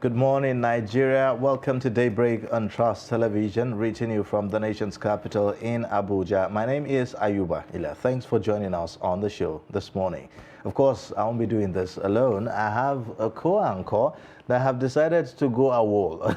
Good morning, Nigeria. Welcome to Daybreak on Trust Television, reaching you from the nation's capital in Abuja. My name is Ayuba Ila. Thanks for joining us on the show this morning. Of course, I won't be doing this alone. I have a co-anchor that have decided to go AWOL,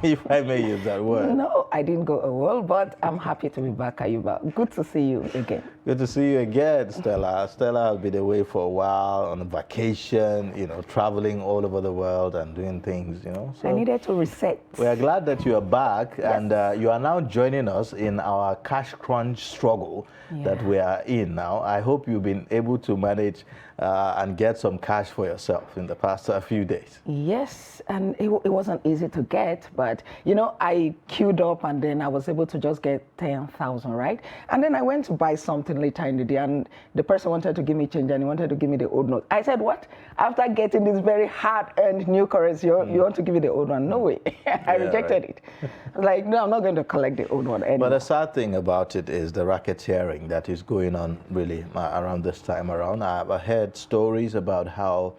if I may use that word. No, I didn't go AWOL, but I'm happy to be back, Ayuba. Good to see you again. Good to see you again, Stella. Stella has been away for a while on a vacation, traveling all over the world and doing things, So I needed to reset. We are glad that you are back, yes. And you are now joining us in our cash crunch struggle that we are in now. I hope you've been able to manage and get some cash for yourself in the past few days. Yes, and it wasn't easy to get, but I queued up and then I was able to just get 10,000, right? And then I went to buy something later in the day and the person wanted to give me change and he wanted to give me the old note. I said, what? After getting this very hard-earned new currency, you want to give me the old one? No way. I rejected it. Like, no, I'm not going to collect the old one anymore. But the sad thing about it is the racketeering that is going on really around this time around. I've heard stories about how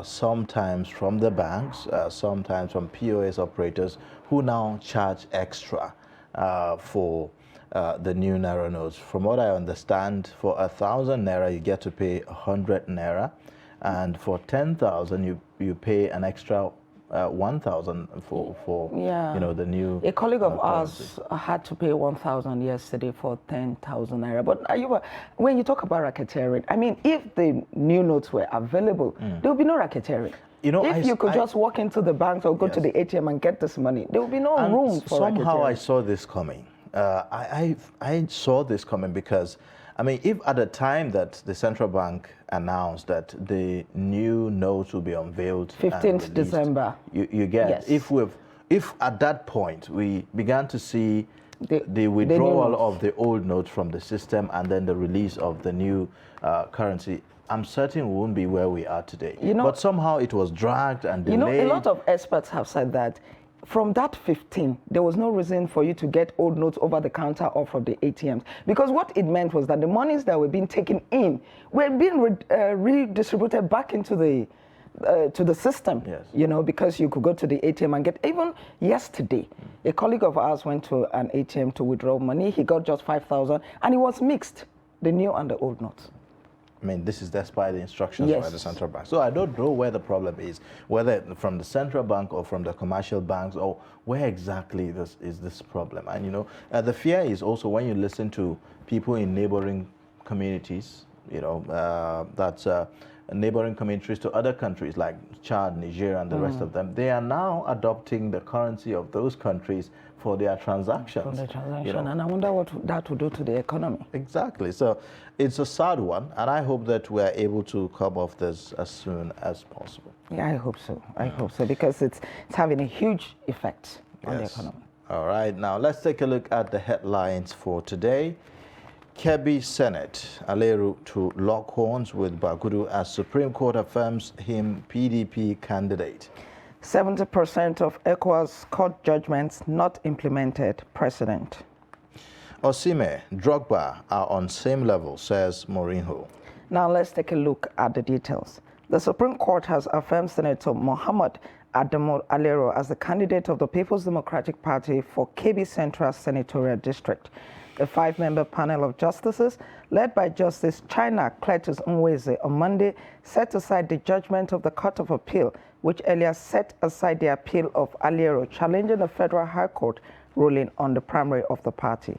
sometimes from the banks, sometimes from POS operators who now charge extra for the new Naira notes. From what I understand, for 1,000 Naira, you get to pay 100 Naira. And for 10,000, you pay an extra 1,000 for the new. A colleague of ours had to pay 1,000 yesterday for 10,000 Naira. But when you talk about racketeering, I mean, if the new notes were available, there would be no racketeering. If you could just walk into the bank or go to the ATM and get this money, there would be no room for racketeering. Somehow I saw this coming. I saw this coming because, I mean, if at the time that the central bank announced that the new notes will be unveiled 15th December, you get, yes. If at that point we began to see the withdrawal of the old notes from the system and then the release of the new currency, I'm certain we won't be where we are today. But somehow it was dragged and delayed. A lot of experts have said that from that 15, there was no reason for you to get old notes over the counter or from the ATMs. Because what it meant was that the monies that were being taken in were being redistributed back into the system. Yes. Because you could go to the ATM and get, even yesterday, a colleague of ours went to an ATM to withdraw money. He got just 5,000 and it was mixed, the new and the old notes. I mean, this is despite the instructions by the central bank. So I don't know where the problem is, whether from the central bank or from the commercial banks, or where exactly is this problem. And, the fear is also when you listen to people in neighboring communities, that's neighboring communities to other countries like Chad, Nigeria, and the rest of them, they are now adopting the currency of those countries for their transactions. For the transaction, and I wonder what that will do to the economy. Exactly. So it's a sad one, and I hope that we're able to come off this as soon as possible. Yeah, I hope so. I hope so, because it's having a huge effect on the economy. All right, now let's take a look at the headlines for today. Kebbi Senate, Aleru to lock horns with Bagudu as Supreme Court affirms him PDP candidate. 70% of ECOWAS court judgments not implemented, President. Osimhen, Drogba are on same level, says Mourinho. Now let's take a look at the details. The Supreme Court has affirmed Senator Mohammed Adamu Alero as the candidate of the People's Democratic Party for Kebbi Central Senatorial District. A 5-member panel of justices, led by Justice China Cletus Nweze, on Monday set aside the judgment of the Court of Appeal, which earlier set aside the appeal of Alero challenging the Federal High Court ruling on the primary of the party.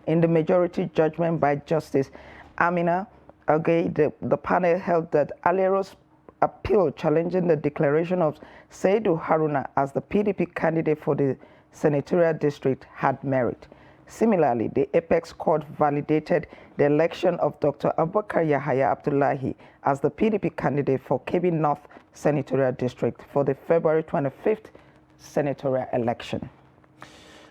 In the majority judgment by Justice Amina Agay, the panel held that Alero's appeal challenging the declaration of Saidu Haruna as the PDP candidate for the senatorial district had merit. Similarly, the Apex Court validated the election of Dr. Abubakar Yahaya Abdullahi as the PDP candidate for Kebbi North Senatorial District for the February 25th senatorial election.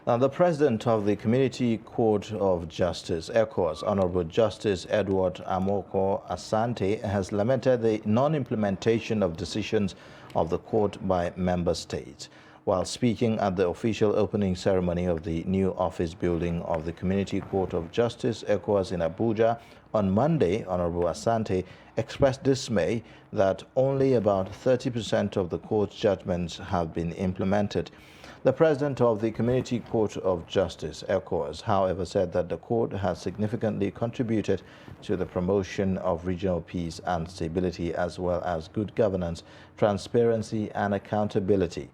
Now, the president of the Community Court of Justice, ECOWAS, Honorable Justice Edward Amoko Asante, has lamented the non-implementation of decisions of the court by member states. While speaking at the official opening ceremony of the new office building of the Community Court of Justice, ECOWAS in Abuja, on Monday, Honorable Asante expressed dismay that only about 30% of the court's judgments have been implemented. The president of the Community Court of Justice, ECOWAS, however, said that the court has significantly contributed to the promotion of regional peace and stability, as well as good governance, transparency, and accountability.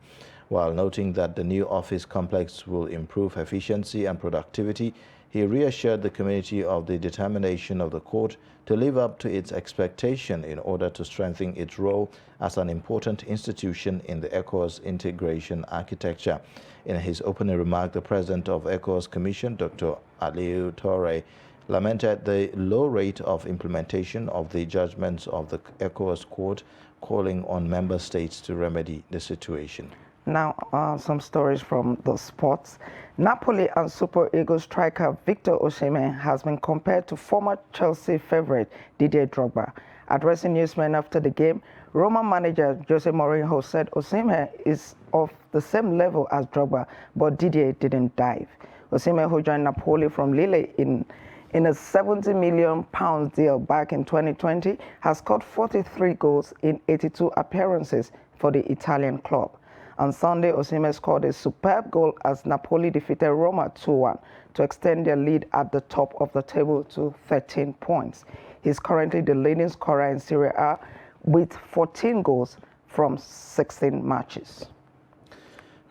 While noting that the new office complex will improve efficiency and productivity, he reassured the community of the determination of the court to live up to its expectation in order to strengthen its role as an important institution in the ECOWAS integration architecture. In his opening remark, the president of ECOWAS Commission, Dr. Aliu Torre, lamented the low rate of implementation of the judgments of the ECOWAS court, calling on member states to remedy the situation. Now, some stories from the sports. Napoli and Super Eagles striker Victor Osimhen has been compared to former Chelsea favorite Didier Drogba. Addressing newsmen after the game, Roma manager Jose Mourinho said Osimhen is of the same level as Drogba, but Didier didn't dive. Osimhen, who joined Napoli from Lille in a £70 million deal back in 2020, has scored 43 goals in 82 appearances for the Italian club. On Sunday, Osimhen scored a superb goal as Napoli defeated Roma 2-1 to extend their lead at the top of the table to 13 points. He's currently the leading scorer in Serie A with 14 goals from 16 matches.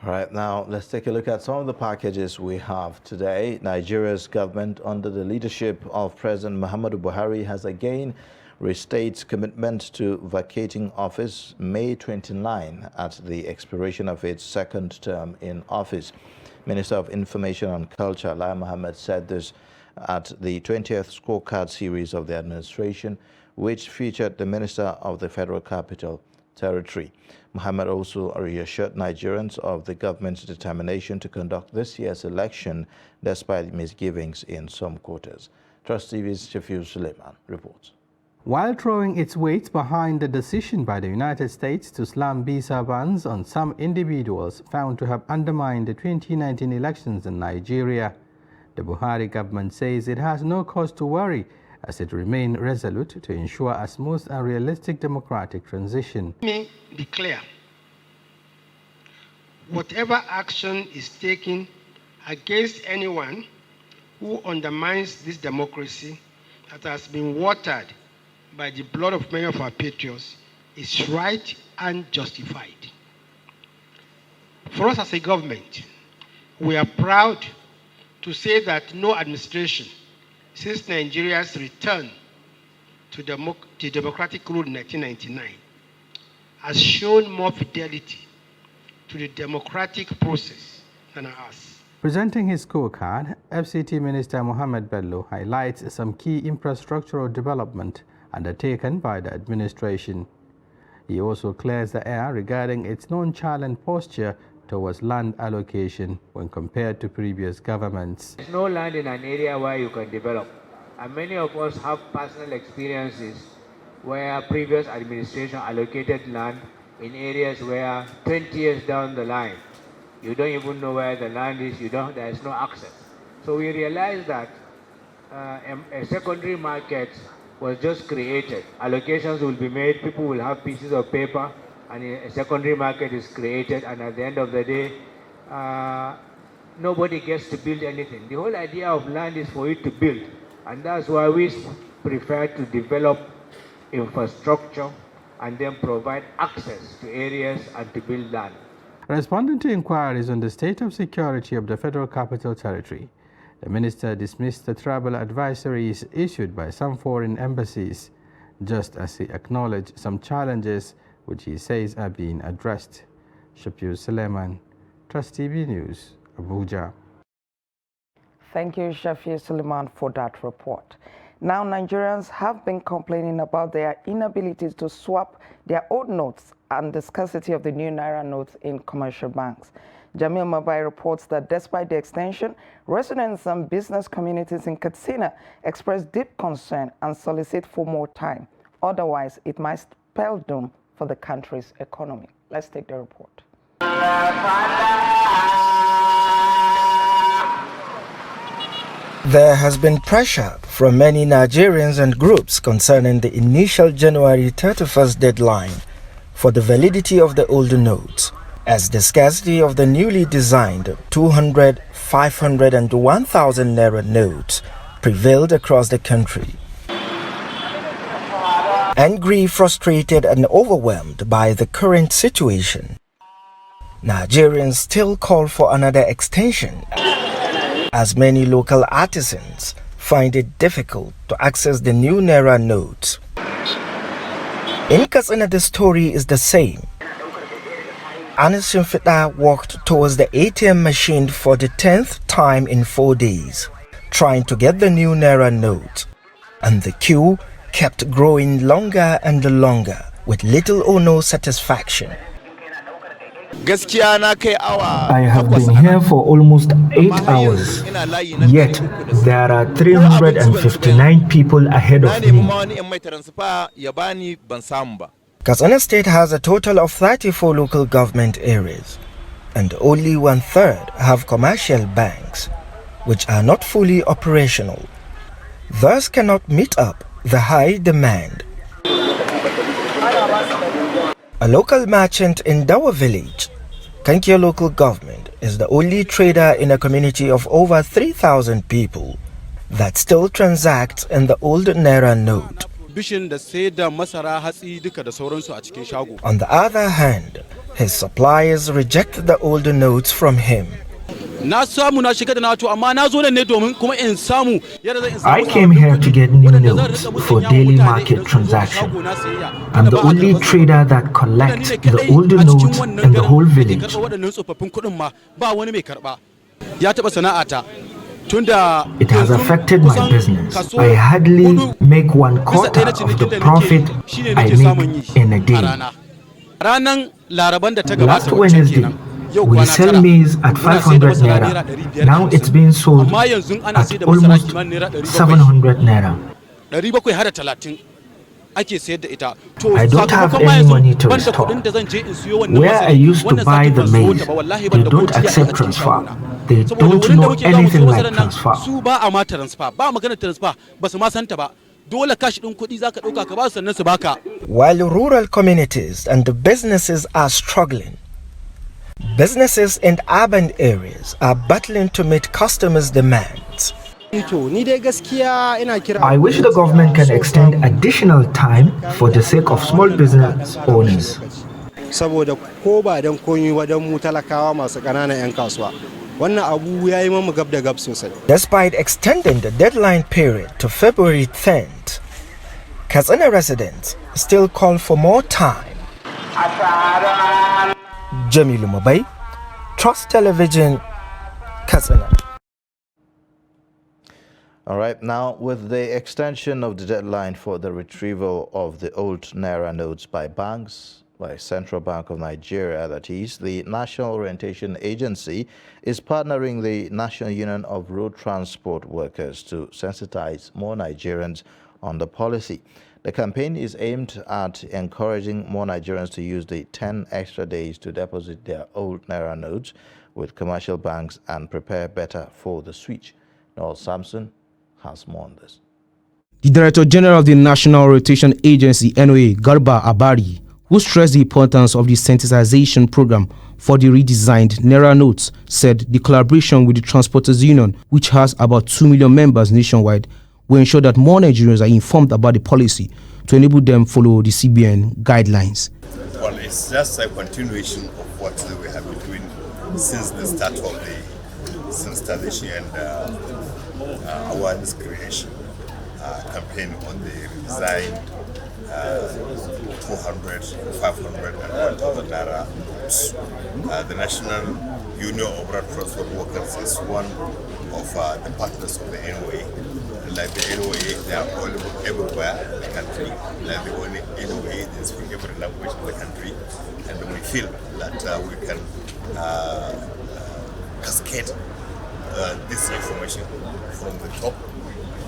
All right, now let's take a look at some of the packages we have today. Nigeria's government, under the leadership of President Muhammadu Buhari, has again restates commitment to vacating office May 29 at the expiration of its second term in office. Minister of Information and Culture, Lai Mohammed, said this at the 20th scorecard series of the administration, which featured the Minister of the Federal Capital Territory. Mohammed also reassured Nigerians of the government's determination to conduct this year's election despite misgivings in some quarters. Trust TV's Shafiu Suleiman reports. While throwing its weight behind the decision by the United States to slam visa bans on some individuals found to have undermined the 2019 elections in Nigeria, the Buhari government says it has no cause to worry as it remains resolute to ensure a smooth and realistic democratic transition. Let me be clear. Whatever action is taken against anyone who undermines this democracy that has been watered by the blood of many of our patriots is right and justified. For us as a government, we are proud to say that no administration since Nigeria's return to democratic rule in 1999 has shown more fidelity to the democratic process than ours. Presenting his scorecard, FCT Minister Mohammed Bello highlights some key infrastructural development undertaken by the administration. He also clears the air regarding its nonchalant posture towards land allocation when compared to previous governments. There's no land in an area where you can develop, and many of us have personal experiences where previous administration allocated land in areas where 20 years down the line, you don't even know where the land is, there is no access. So we realized that a secondary market was just created. Allocations will be made, people will have pieces of paper, and a secondary market is created, and at the end of the day, nobody gets to build anything. The whole idea of land is for it to build, and that's why we prefer to develop infrastructure and then provide access to areas and to build land. Responding to inquiries on the state of security of the Federal Capital Territory, the minister dismissed the travel advisories issued by some foreign embassies, just as he acknowledged some challenges which he says are being addressed. Shafiu Suleiman, Trust TV News, Abuja. Thank you, Shafiu Suleiman, for that report. Now, Nigerians have been complaining about their inability to swap their old notes and the scarcity of the new Naira notes in commercial banks. Jamil Mabai reports that despite the extension, residents and business communities in Katsina express deep concern and solicit for more time. Otherwise, it might spell doom for the country's economy. Let's take the report. There has been pressure from many Nigerians and groups concerning the initial January 31st deadline for the validity of the older notes, as the scarcity of the newly designed 200, 500 and 1,000 naira notes prevailed across the country. Angry, frustrated and overwhelmed by the current situation, Nigerians still call for another extension, as many local artisans find it difficult to access the new naira notes. In Katsina, the story is the same. Anis Shimfita walked towards the ATM machine for the 10th time in 4 days, trying to get the new naira note, and the queue kept growing longer and longer with little or no satisfaction. I have been here for almost 8 hours, yet there are 359 people ahead of me. Katsina State has a total of 34 local government areas, and only 1/3 have commercial banks, which are not fully operational, thus cannot meet up the high demand. A local merchant in Dawa village, Kankia local government, is the only trader in a community of over 3,000 people that still transacts in the old naira note. On the other hand, his suppliers reject the older notes from him. I came here to get new notes for daily market transaction. I'm the only trader that collects the older notes in the whole village. It has affected my business. I hardly make 1/4 of the profit I make in a day. Last Wednesday, we sell maize at 500 naira. Now it's being sold at almost 700 naira. I don't have any money to restore. Where I used to buy the maize, they don't accept transfer. They don't know anything like transfer. While rural communities and the businesses are struggling, businesses in urban areas are battling to meet customers' demands. I wish the government can extend additional time for the sake of small business owners. Despite extending the deadline period to February 10th, Katsina residents still call for more time. Jamilu Mabai, Trust Television, Katsina. All right, now with the extension of the deadline for the retrieval of the old naira notes by banks, by Central Bank of Nigeria, that is, the National Orientation Agency is partnering the National Union of Road Transport Workers to sensitize more Nigerians on the policy. The campaign is aimed at encouraging more Nigerians to use the 10 extra days to deposit their old naira notes with commercial banks and prepare better for the switch. Noel Samson has more on this. The Director General of the National Rotation Agency, NOA, Garba Abari, who stressed the importance of the sensitization program for the redesigned naira notes, said the collaboration with the Transporters Union, which has about 2 million members nationwide, will ensure that more Nigerians are informed about the policy to enable them follow the CBN guidelines. Well, it's just a continuation of what we have been doing since the start of the sensitization and awareness creation campaign on the redesigned 200, 500 and 1,000 naira notes. The National Union of Road Transport Workers is one of the partners of the NOA. Like the NOA, they are all everywhere in the country. Like the only NOA, they speak every language in the country. And we feel that we can cascade this information from the top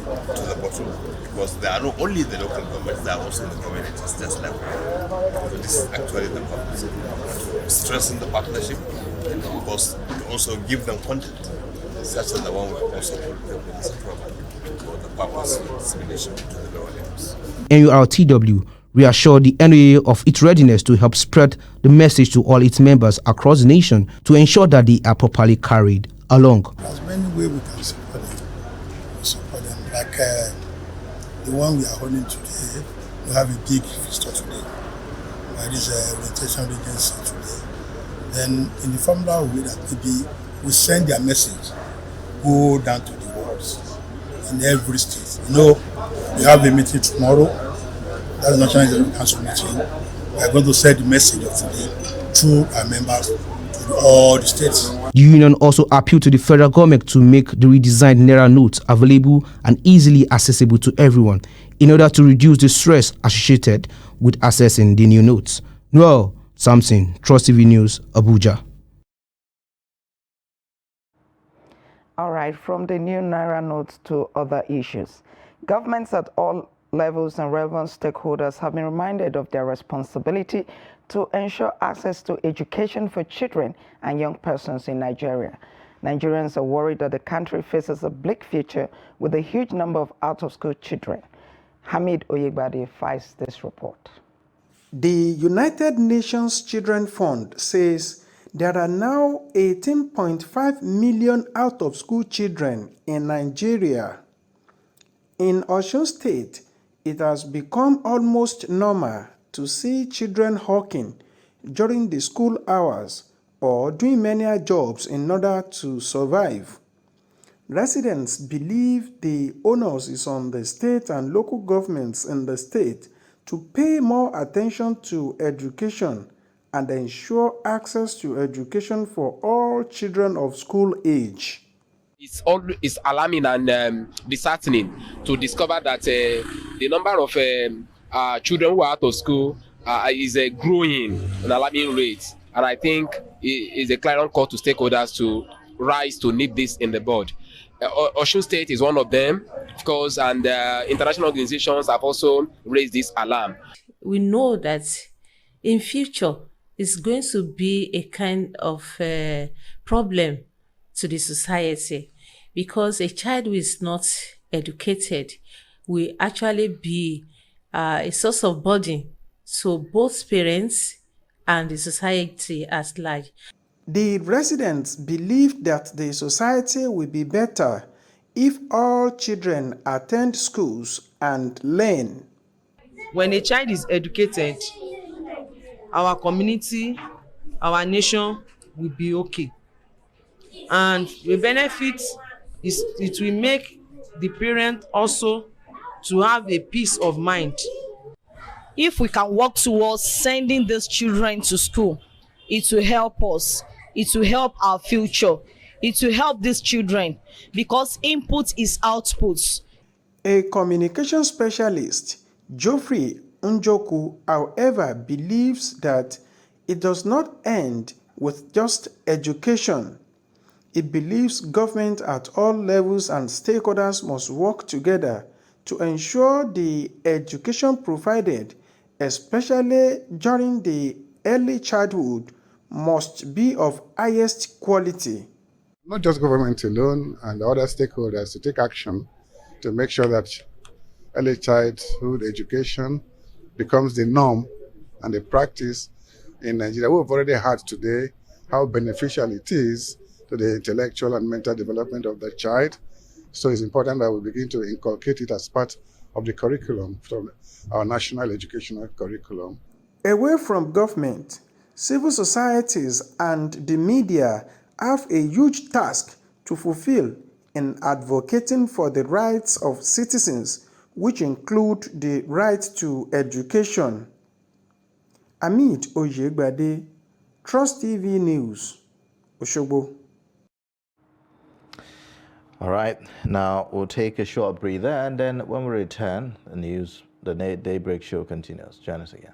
to the bottom, because they are not only the local governments, they are also the communities, just like we are. So this is actually the purpose. To strengthen the partnership, and of course, to also give them content, such as the one we also put them in this program for the purpose of dissemination to the lower levels. NURTW reassured the NOA of its readiness to help spread the message to all its members across the nation to ensure that they are properly carried along. There's many ways we can support them. We support them. Like the one we are holding today, we have a big visitor today. There is a orientation agency today. Then in the formula way that maybe we send their message, go down to the wards in every state. You know, we have a meeting tomorrow. That's the National Executive Council meeting. We are going to send the message of today through our members to all the states. The union also appealed to the federal government to make the redesigned Naira notes available and easily accessible to everyone in order to reduce the stress associated with accessing the new notes. Noel Samson, Trust TV News, Abuja. All right, from the new Naira notes to other issues. Governments at all levels and relevant stakeholders have been reminded of their responsibility to ensure access to education for children and young persons in Nigeria. Nigerians are worried that the country faces a bleak future with a huge number of out-of-school children. Hamid Oyegbade files this report. The United Nations Children Fund says there are now 18.5 million out-of-school children in Nigeria. In Osun State, it has become almost normal to see children hawking during the school hours or doing menial jobs in order to survive. Residents believe the onus is on the state and local governments in the state to pay more attention to education and ensure access to education for all children of school age. It's alarming and disheartening to discover that the number of children who are out of school is growing at an alarming rate. And I think it is a clarion call to stakeholders to rise to nip this in the bud. Osun State is one of them, of course, and international organizations have also raised this alarm. We know that in future it's going to be a kind of problem to the society, because a child who is not educated will actually be a source of burden to both parents and the society at large. The residents believe that the society will be better if all children attend schools and learn. When a child is educated, our community, our nation will be okay. And the benefit is it will make the parent also to have a peace of mind. If we can work towards sending these children to school, it will help us. It will help our future. It will help these children because input is output. A communication specialist, Geoffrey Njoku, however, believes that it does not end with just education. It believes government at all levels and stakeholders must work together to ensure the education provided, especially during the early childhood, must be of highest quality. Not just government alone and other stakeholders to take action to make sure that early childhood education becomes the norm and the practice in Nigeria. We've already heard today how beneficial it is to the intellectual and mental development of the child. So it's important that we begin to inculcate it as part of the curriculum, from our national educational curriculum. Away from government, civil societies and the media have a huge task to fulfill in advocating for the rights of citizens, which include the right to education. Amit Oyegbade, Trust TV News, Osogbo. All right, now we'll take a short breather, and then when we return, the Daybreak show continues. Join us again.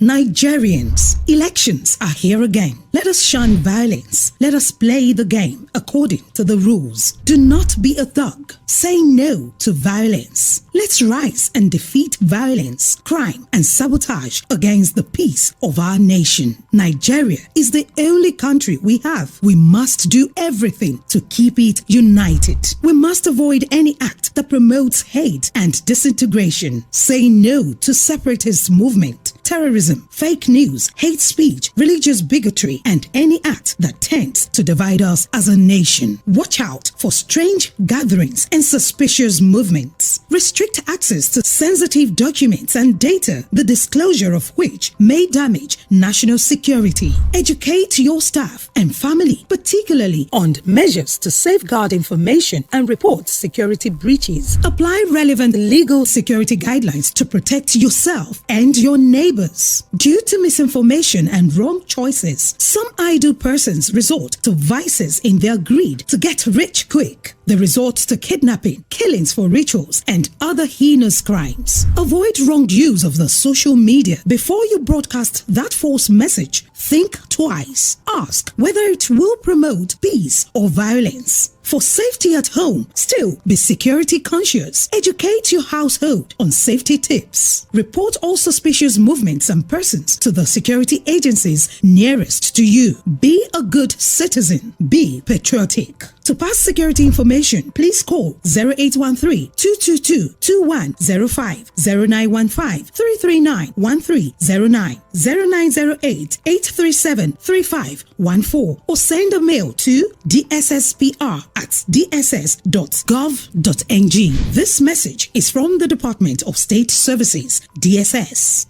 Nigerians, elections are here again. Let us shun violence. Let us play the game according to the rules. Do not be a thug. Say no to violence. Let's rise and defeat violence, crime, and sabotage against the peace of our nation. Nigeria is the only country we have. We must do everything to keep it united. We must avoid any act that promotes hate and disintegration. Say no to separatist movement, terrorism, fake news, hate speech, religious bigotry, and any act that tends to divide us as a nation. Watch out for strange gatherings and suspicious movements. Restrict access to sensitive documents and data, the disclosure of which may damage national security. Educate your staff and family, particularly on measures to safeguard information and report security breaches. Apply relevant legal security guidelines to protect yourself and your neighbors. Due to misinformation and wrong choices, some idle persons resort to vices in their greed to get rich quick. They resort to kidnapping, killings for rituals, and other heinous crimes. Avoid wrong use of the social media. Before you broadcast that false message, think twice. Ask whether it will promote peace or violence. For safety at home, still be security conscious. Educate your household on safety tips. Report all suspicious movements and persons to the security agencies nearest to you. Be a good citizen. Be patriotic. To pass security information, please call 0813-222-2105, 0915-339-1309, 0908-837-3514, or send a mail to dsspr@dss.gov.ng. This message is from the Department of State Services, DSS.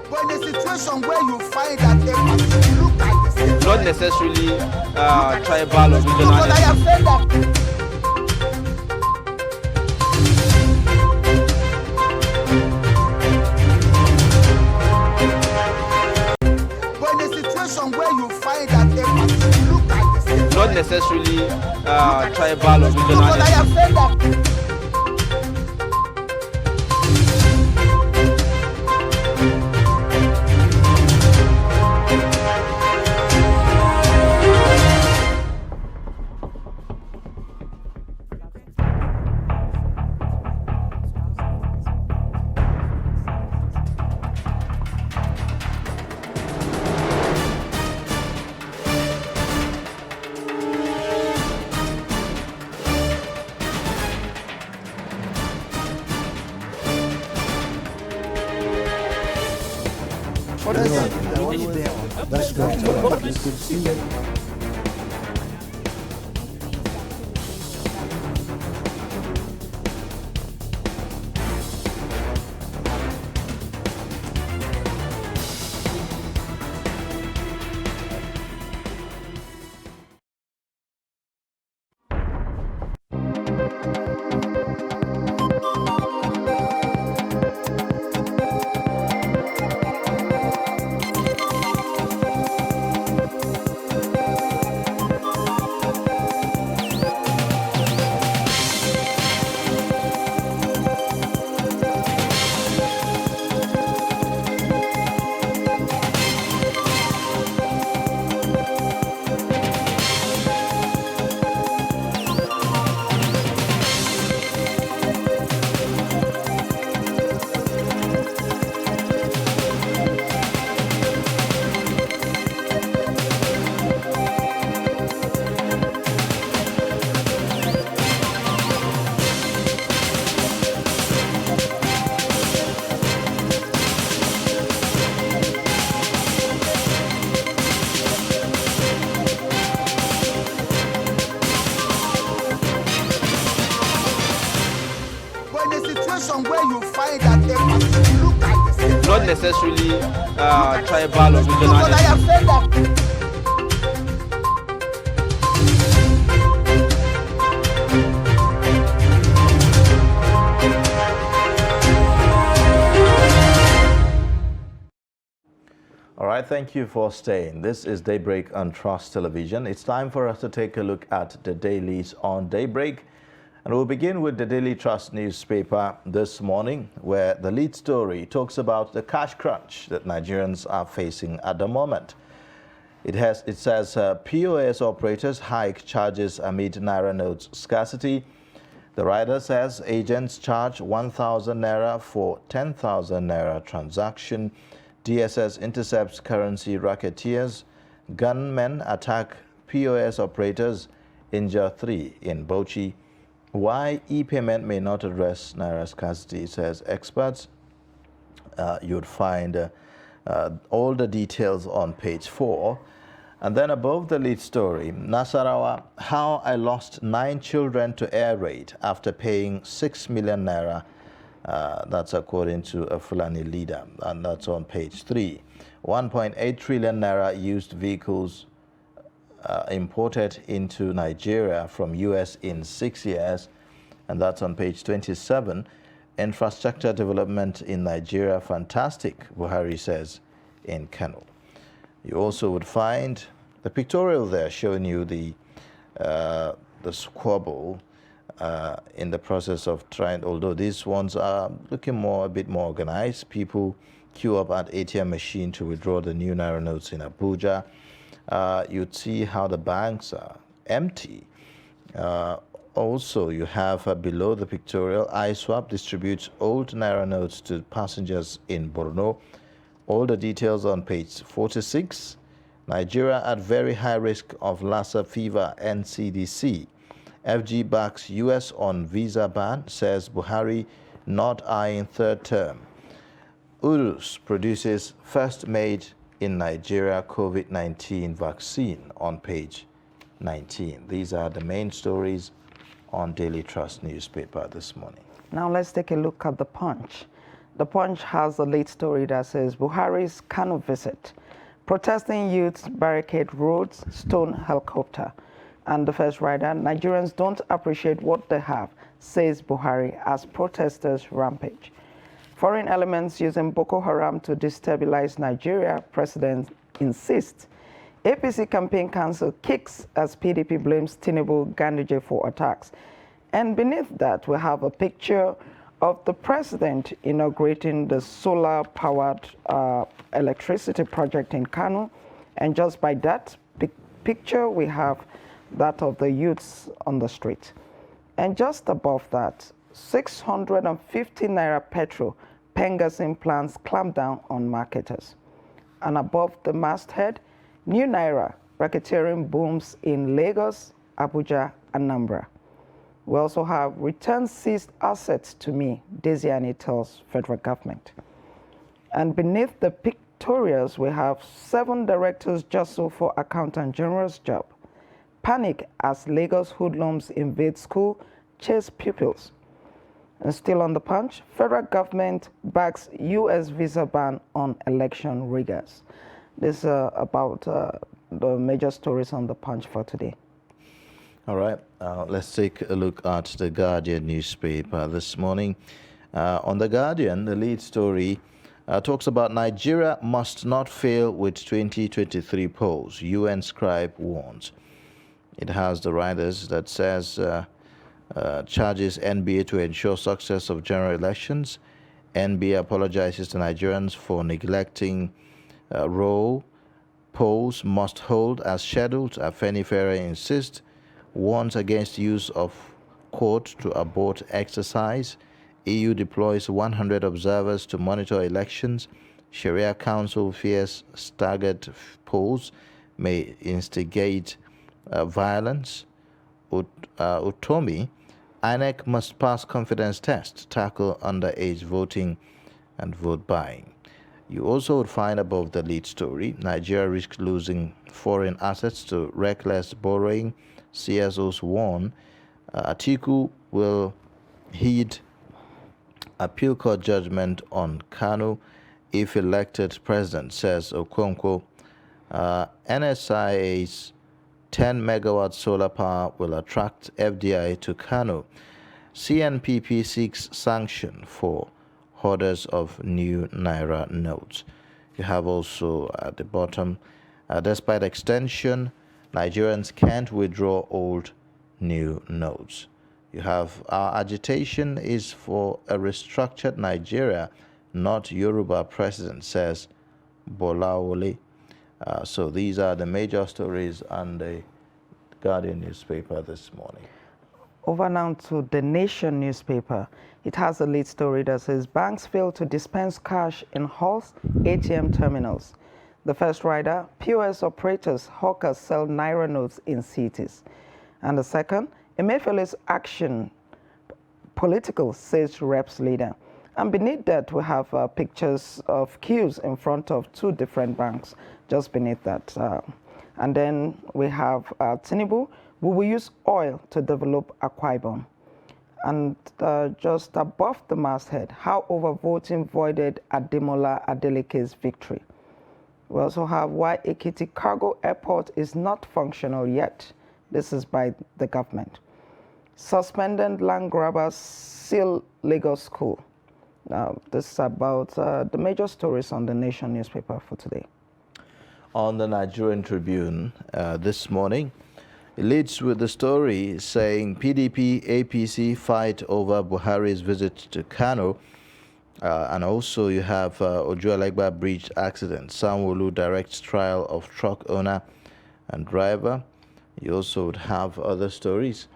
But in a situation where you find that a person look at the same, not necessarily tribal or regional. but I have said that. But in a situation where you find that a person look at the same, not necessarily tribal or regional. but I have said that. That's great. You could see. Where you find that a person look at the same, not necessarily tribal or regional. but I have said that. All right, thank you for staying. This is Daybreak on Trust Television. It's time for us to take a look at the dailies on Daybreak. And we'll begin with the Daily Trust newspaper this morning, where the lead story talks about the cash crunch that Nigerians are facing at the moment. It says POS operators hike charges amid Naira notes scarcity. The rider says agents charge 1,000 Naira for 10,000 Naira transaction. DSS intercepts currency racketeers. Gunmen attack POS operators, injure 3 in Bauchi. Why e-payment may not address Naira scarcity, says experts. You'd find all the details on page 4. And then above the lead story, Nasarawa, how I lost 9 children to air raid after paying 6 million Naira. That's according to a Fulani leader, and that's on page 3. 1.8 trillion Naira used vehicles imported into Nigeria from US in 6 years, and that's on page 27. Infrastructure development in Nigeria fantastic, Buhari says in Kano. You also would find the pictorial there showing you the squabble in the process of trying, although these ones are looking a bit more organized. People queue up at ATM machine to withdraw the new Naira notes in Abuja. You'd see how the banks are empty. Also, you have below the pictorial, iSwap distributes old Naira notes to passengers in Borno. All the details on page 46. Nigeria at very high risk of Lassa fever, NCDC. FG backs US on visa ban, says Buhari not eyeing third term. Urus produces first made in Nigeria COVID-19 vaccine on page 19. These are the main stories on Daily Trust newspaper this morning. Now let's take a look at the Punch. The Punch has a lead story that says Buhari's Kano visit. Protesting youths barricade roads, stone helicopter. And the first rider, Nigerians don't appreciate what they have, says Buhari as protesters rampage. Foreign elements using Boko Haram to destabilize Nigeria, President insists. APC campaign council kicks as PDP blames Tinubu Ganduje for attacks. And beneath that, we have a picture of the president inaugurating the solar-powered electricity project in Kano. And just by that picture, we have that of the youths on the street. And just above that, 650 Naira petrol, Pengasin plans clamp down on marketers. And above the masthead, new Naira racketeering booms in Lagos, Abuja, and Anambra. We also have return seized assets to me, Desiani tells federal government. And beneath the pictorials, we have 7 directors jostled for accountant general's job. Panic as Lagos hoodlums invade school, chase pupils. And still on the Punch, federal government backs U.S. visa ban on election riggers. This is about the major stories on the Punch for today. All right, let's take a look at the Guardian newspaper this morning. On the Guardian, the lead story talks about Nigeria must not fail with 2023 polls, UN scribe warns. It has the riders that says charges NBA to ensure success of general elections. NBA apologizes to Nigerians for neglecting role. Polls must hold as scheduled. Afenifere insists. Warns against use of court to abort exercise. EU deploys 100 observers to monitor elections. Sharia Council fears staggered polls may instigate violence. Utomi, INEC must pass confidence test, tackle underage voting and vote buying. You also would find above the lead story, Nigeria risks losing foreign assets to reckless borrowing. CSOs warn Atiku will heed appeal court judgment on Kanu if elected president, says Okonkwo. NSIA's 10 megawatt solar power will attract FDI to Kano. CNPP seeks sanction for hoarders of new Naira notes. You have also at the bottom, despite extension, Nigerians can't withdraw old new notes. You have our agitation is for a restructured Nigeria, not Yoruba president, says Bolawole. So these are the major stories on the Guardian newspaper this morning. Over now to The Nation newspaper. It has a lead story that says banks fail to dispense cash in halls, ATM terminals. The first rider, POS operators, hawkers sell Naira notes in cities. And the second, Emefiele's action political, says Reps leader. And beneath that, we have pictures of queues in front of two different banks, just beneath that. And then we have Tinubu. We will use oil to develop Akwa Ibom. And just above the masthead, how overvoting voided Ademola Adeleke's victory. We also have why Ekiti Cargo Airport is not functional yet. This is by the government. Suspended land grabbers seal Lagos school. Now, this is about the major stories on The Nation newspaper for today. On the Nigerian Tribune this morning, it leads with the story saying PDP, APC fight over Buhari's visit to Kano. And also you have Ojuelegba Bridge accident. Sanwo-Olu directs trial of truck owner and driver. You also would have other stories.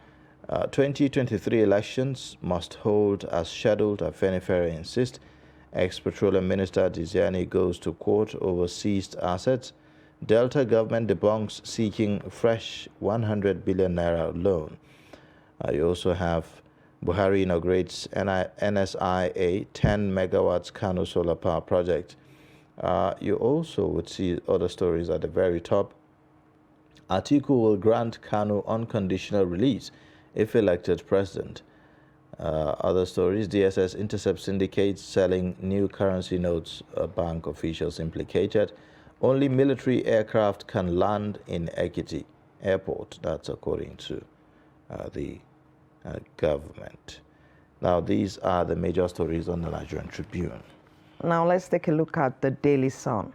2023 elections must hold as scheduled, Afenifere insists. Ex-Petroleum Minister Diziani goes to court over seized assets. Delta government debunks seeking fresh 100 billion naira loan. You also have Buhari inaugurates NSIA 10 megawatts Kano solar power project. You also would see other stories at the very top. Atiku will grant Kano unconditional release if elected president. Other stories, DSS intercepts syndicates selling new currency notes, bank officials implicated. Only military aircraft can land in Ekiti Airport. That's according to the government. Now, these are the major stories on the Nigerian Tribune. Now, let's take a look at the Daily Sun.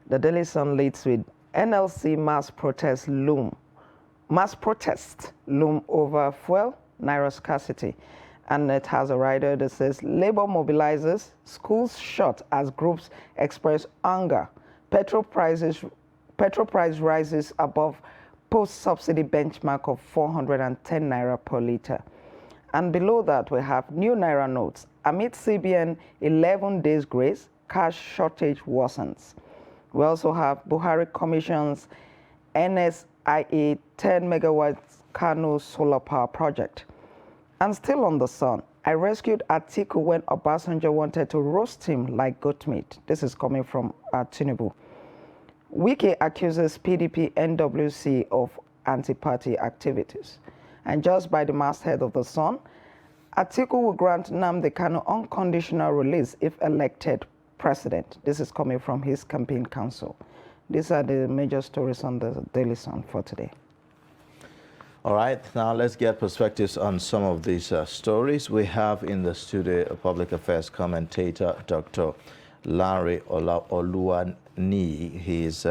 The Daily Sun leads with NLC mass protests loom over fuel, Naira scarcity. And it has a rider that says, Labour mobilizes, schools shut as groups express anger. Petrol price rises above post-subsidy benchmark of 410 Naira per litre. And below that, we have new Naira notes. Amid CBN 11 days grace, cash shortage worsens. We also have Buhari Commission's NSIA 10 megawatts Kano solar power project. And still on the Sun, I rescued Atiku when Obasanjo wanted to roast him like goat meat. This is coming from Tinubu. Wike accuses PDP NWC of anti-party activities. And just by the masthead of the Sun, Atiku will grant Nnamdi Kanu unconditional release if elected president. This is coming from his campaign council. These are the major stories on the Daily Sun for today. All right, now let's get perspectives on some of these stories. We have in the studio a public affairs commentator, Dr. Larry Oluwani. He is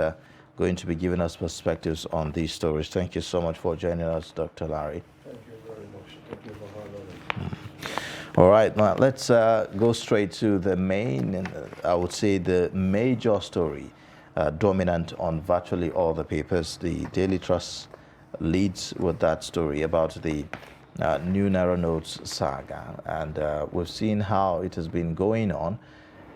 going to be giving us perspectives on these stories. Thank you so much for joining us, Dr. Larry. Thank you very much. Thank you for having me. All right, now let's go straight to the main, and I would say the major story dominant on virtually all the papers. The Daily Trust leads with that story about the new Naira notes saga, and we've seen how it has been going on.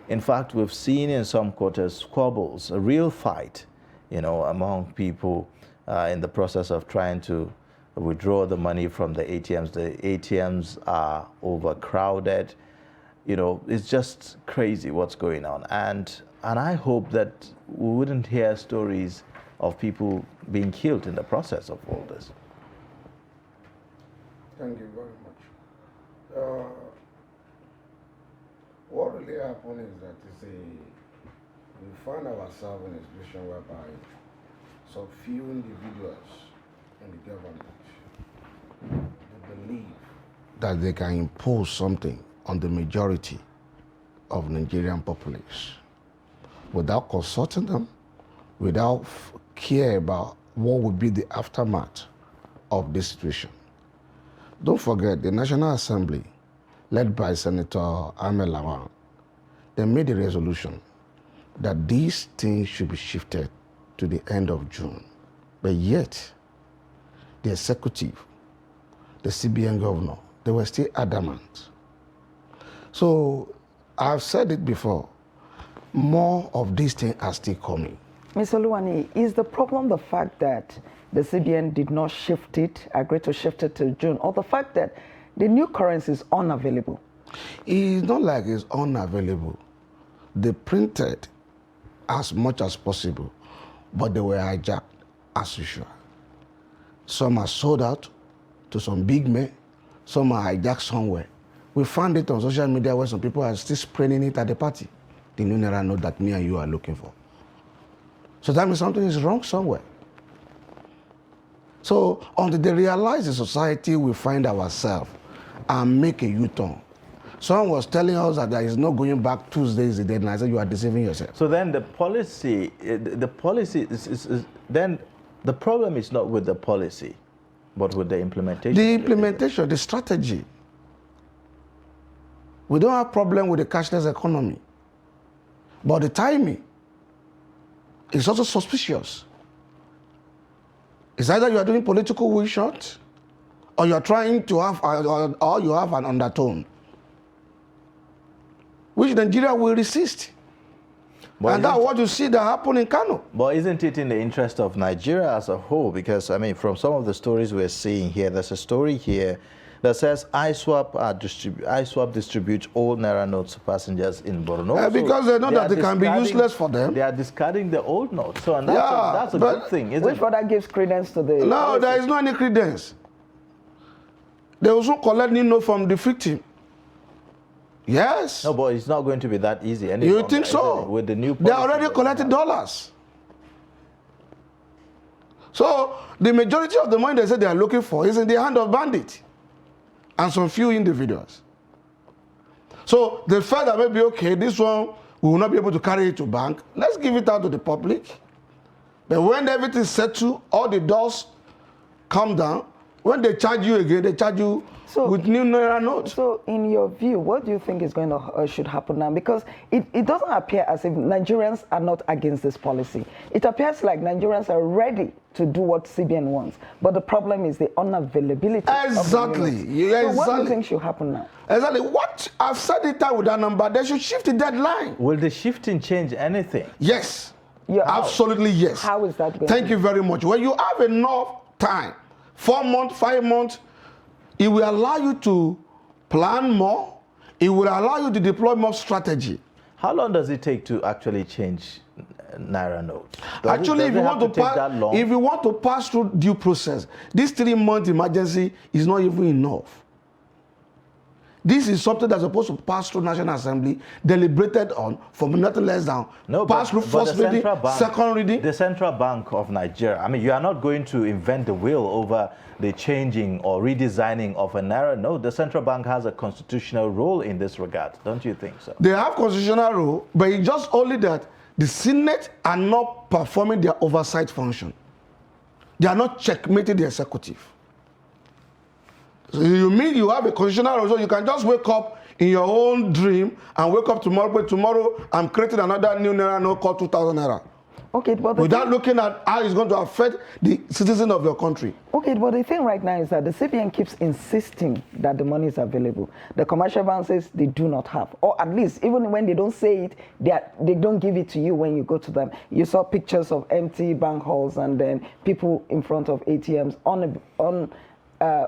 In fact, we've seen in some quarters squabbles, a real fight, among people in the process of trying to withdraw the money from the ATMs. The ATMs are overcrowded. It's just crazy what's going on. And I hope that we wouldn't hear stories of people being killed in the process of all this. Thank you very much. What really happened is that we find ourselves in a situation whereby some few individuals in the government they believe that they can impose something on the majority of Nigerian populace without consulting them, without care about what would be the aftermath of this situation. Don't forget, the National Assembly, led by Senator Ahmed Lawan, they made a resolution that these things should be shifted to the end of June. But yet, the executive, the CBN governor, they were still adamant. So, I've said it before, more of these things are still coming. Mr. Luwani, is the problem the fact that the CBN did not shift it, agree to shift it to June, or the fact that the new currency is unavailable? It's not like it's unavailable. They printed as much as possible, but they were hijacked as usual. Some are sold out to some big men, some are hijacked somewhere. We found it on social media where some people are still spraying it at the party. The new Naira note that me and you are looking for. So that means something is wrong somewhere. So until they realize the society will find ourselves and make a U-turn. Someone was telling us that there is no going back. Tuesday is the deadline. I said, you are deceiving yourself. So then the policy then the problem is not with the policy, but with the implementation. The implementation, the strategy. We don't have problem with the cashless economy. But the timing is also suspicious. It's either you are doing political wish shot, or you are trying to have, or you have an undertone, which Nigeria will resist. And that's what you see that happen in Kano. But isn't it in the interest of Nigeria as a whole? Because, I mean, from some of the stories we're seeing here, there's a story here that says ISWAP distributes old Naira notes to passengers in Borno. Because they know that they can be useless for them. They are discarding the old notes. So and that's a good thing, isn't it? Which further gives credence to the... No, there is no any credence. They also collect new note from the victim. Yes. No, but it's not going to be that easy anymore. You think so? With the new policy, they are already collecting dollars. So the majority of the money they say they are looking for is in the hand of bandits and some few individuals. So they felt that maybe, okay, this one, we will not be able to carry it to bank. Let's give it out to the public. But when everything is settled, all the doors come down. When they charge you again, they charge you with new Naira notes. So in your view, what do you think is going to should happen now? Because it doesn't appear as if Nigerians are not against this policy. It appears like Nigerians are ready to do what CBN wants. But the problem is the unavailability. Exactly. So what do you think should happen now? Exactly. What I've said it out with that number, they should shift the deadline. Will the shifting change anything? Yes. Absolutely yes. How is that going? Thank you very much. When you have enough time, 4 months, 5 months, it will allow you to plan more. It will allow you to deploy more strategy. How long does it take to actually change Naira notes? Actually, if you want to pass through due process, this 3-month emergency is not even enough. This is something that's supposed to pass through National Assembly, deliberated on for nothing less than pass through first reading, second reading. The Central Bank of Nigeria, I mean, you are not going to invent the wheel over the changing or redesigning of a Naira note. The Central Bank has a constitutional role in this regard, don't you think so? They have constitutional role, but it's just only that the Senate are not performing their oversight function. They are not checkmating the executive. So you mean you have a constitutional role, so you can just wake up in your own dream and wake up tomorrow, but tomorrow I'm creating another new Naira note called 2,000 Naira. Okay, but without looking at how it's going to affect the citizens of your country. Okay, but the thing right now is that the CBN keeps insisting that the money is available. The commercial bank says they do not have, or at least even when they don't say it, they don't give it to you when you go to them. You saw pictures of empty bank halls and then people in front of ATMs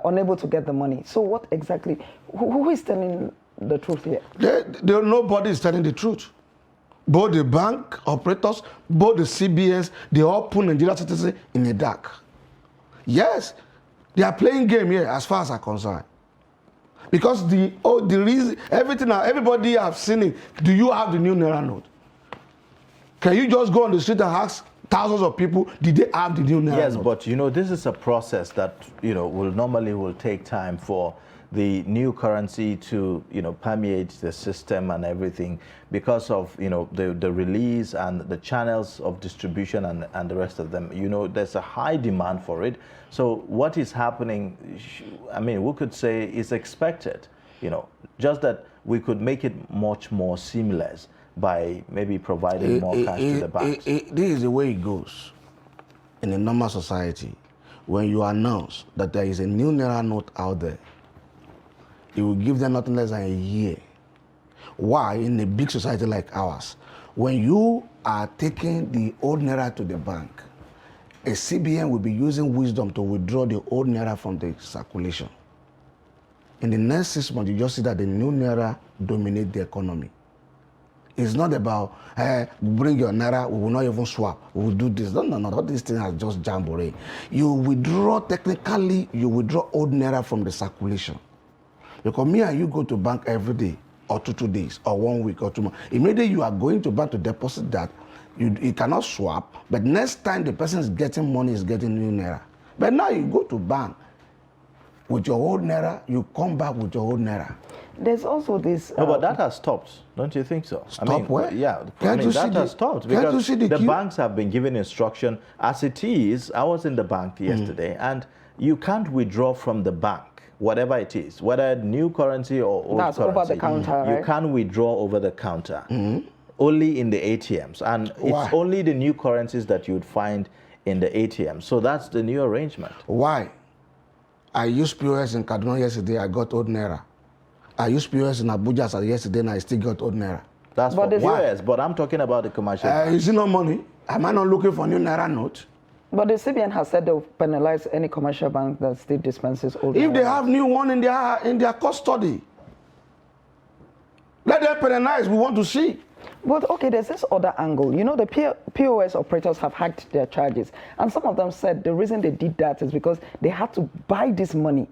unable to get the money. So what exactly? Who is telling the truth here? Nobody is telling the truth. Both the bank operators, both the CBNs, they all put Nigerian citizens in the dark. Yes, they are playing game here as far as I'm concerned. Because the reason, everybody have seen it. Do you have the new Naira note? Can you just go on the street and ask thousands of people, did they have the new naira Yes, note? but you know, this is a process that, you know, will take time for the new currency to, you know, permeate the system and everything because of, you know, the release and the channels of distribution and the rest of them. You know, there's a high demand for it. So what is happening, I mean, we could say is expected, you know, just that we could make it much more seamless by maybe providing more cash to the banks. This is the way it goes in a normal society. When you announce that there is a new naira note out there, it will give them nothing less than a year. Why? In a big society like ours, when you are taking the old naira to the bank, a CBN will be using wisdom to withdraw the old naira from the circulation. In the next 6 months, you just see that the new naira dominate the economy. It's not about, hey, bring your naira, we will not even swap, we will do this. No, all these things are just jamboree. You withdraw, technically, you withdraw old naira from the circulation. Because me and you go to bank every day, or 2 days, or 1 week, or 2 months. Immediately you are going to bank to deposit that, you cannot swap, but next time the person is getting money, is getting new naira. But now you go to bank with your old naira, you come back with your old naira. There's also this... No, but that has stopped, don't you think so? Stop where? Yeah, Can't you that see has stopped because the banks have been given instruction. As it is, I was in the bank yesterday, and you can't withdraw from the bank, whatever it is, whether new currency or old That's currency. over the counter, right? You can't withdraw over the counter, only in the ATMs. And it's only the new currencies that you'd find in the ATMs. So that's the new arrangement. Why? I used POS in Kaduna yesterday, I got old naira. I used POS in Abuja yesterday, and I still got old naira. That's for POS, but I'm talking about the commercial. Is it no money? Am I not looking for new naira note? But the CBN has said they'll penalize any commercial bank that still dispenses old If naira. they have new one in their custody, let them penalize. We want to see. But okay, there's this other angle. You know, the POS operators have hiked their charges, and some of them said the reason they did that is because they had to buy this money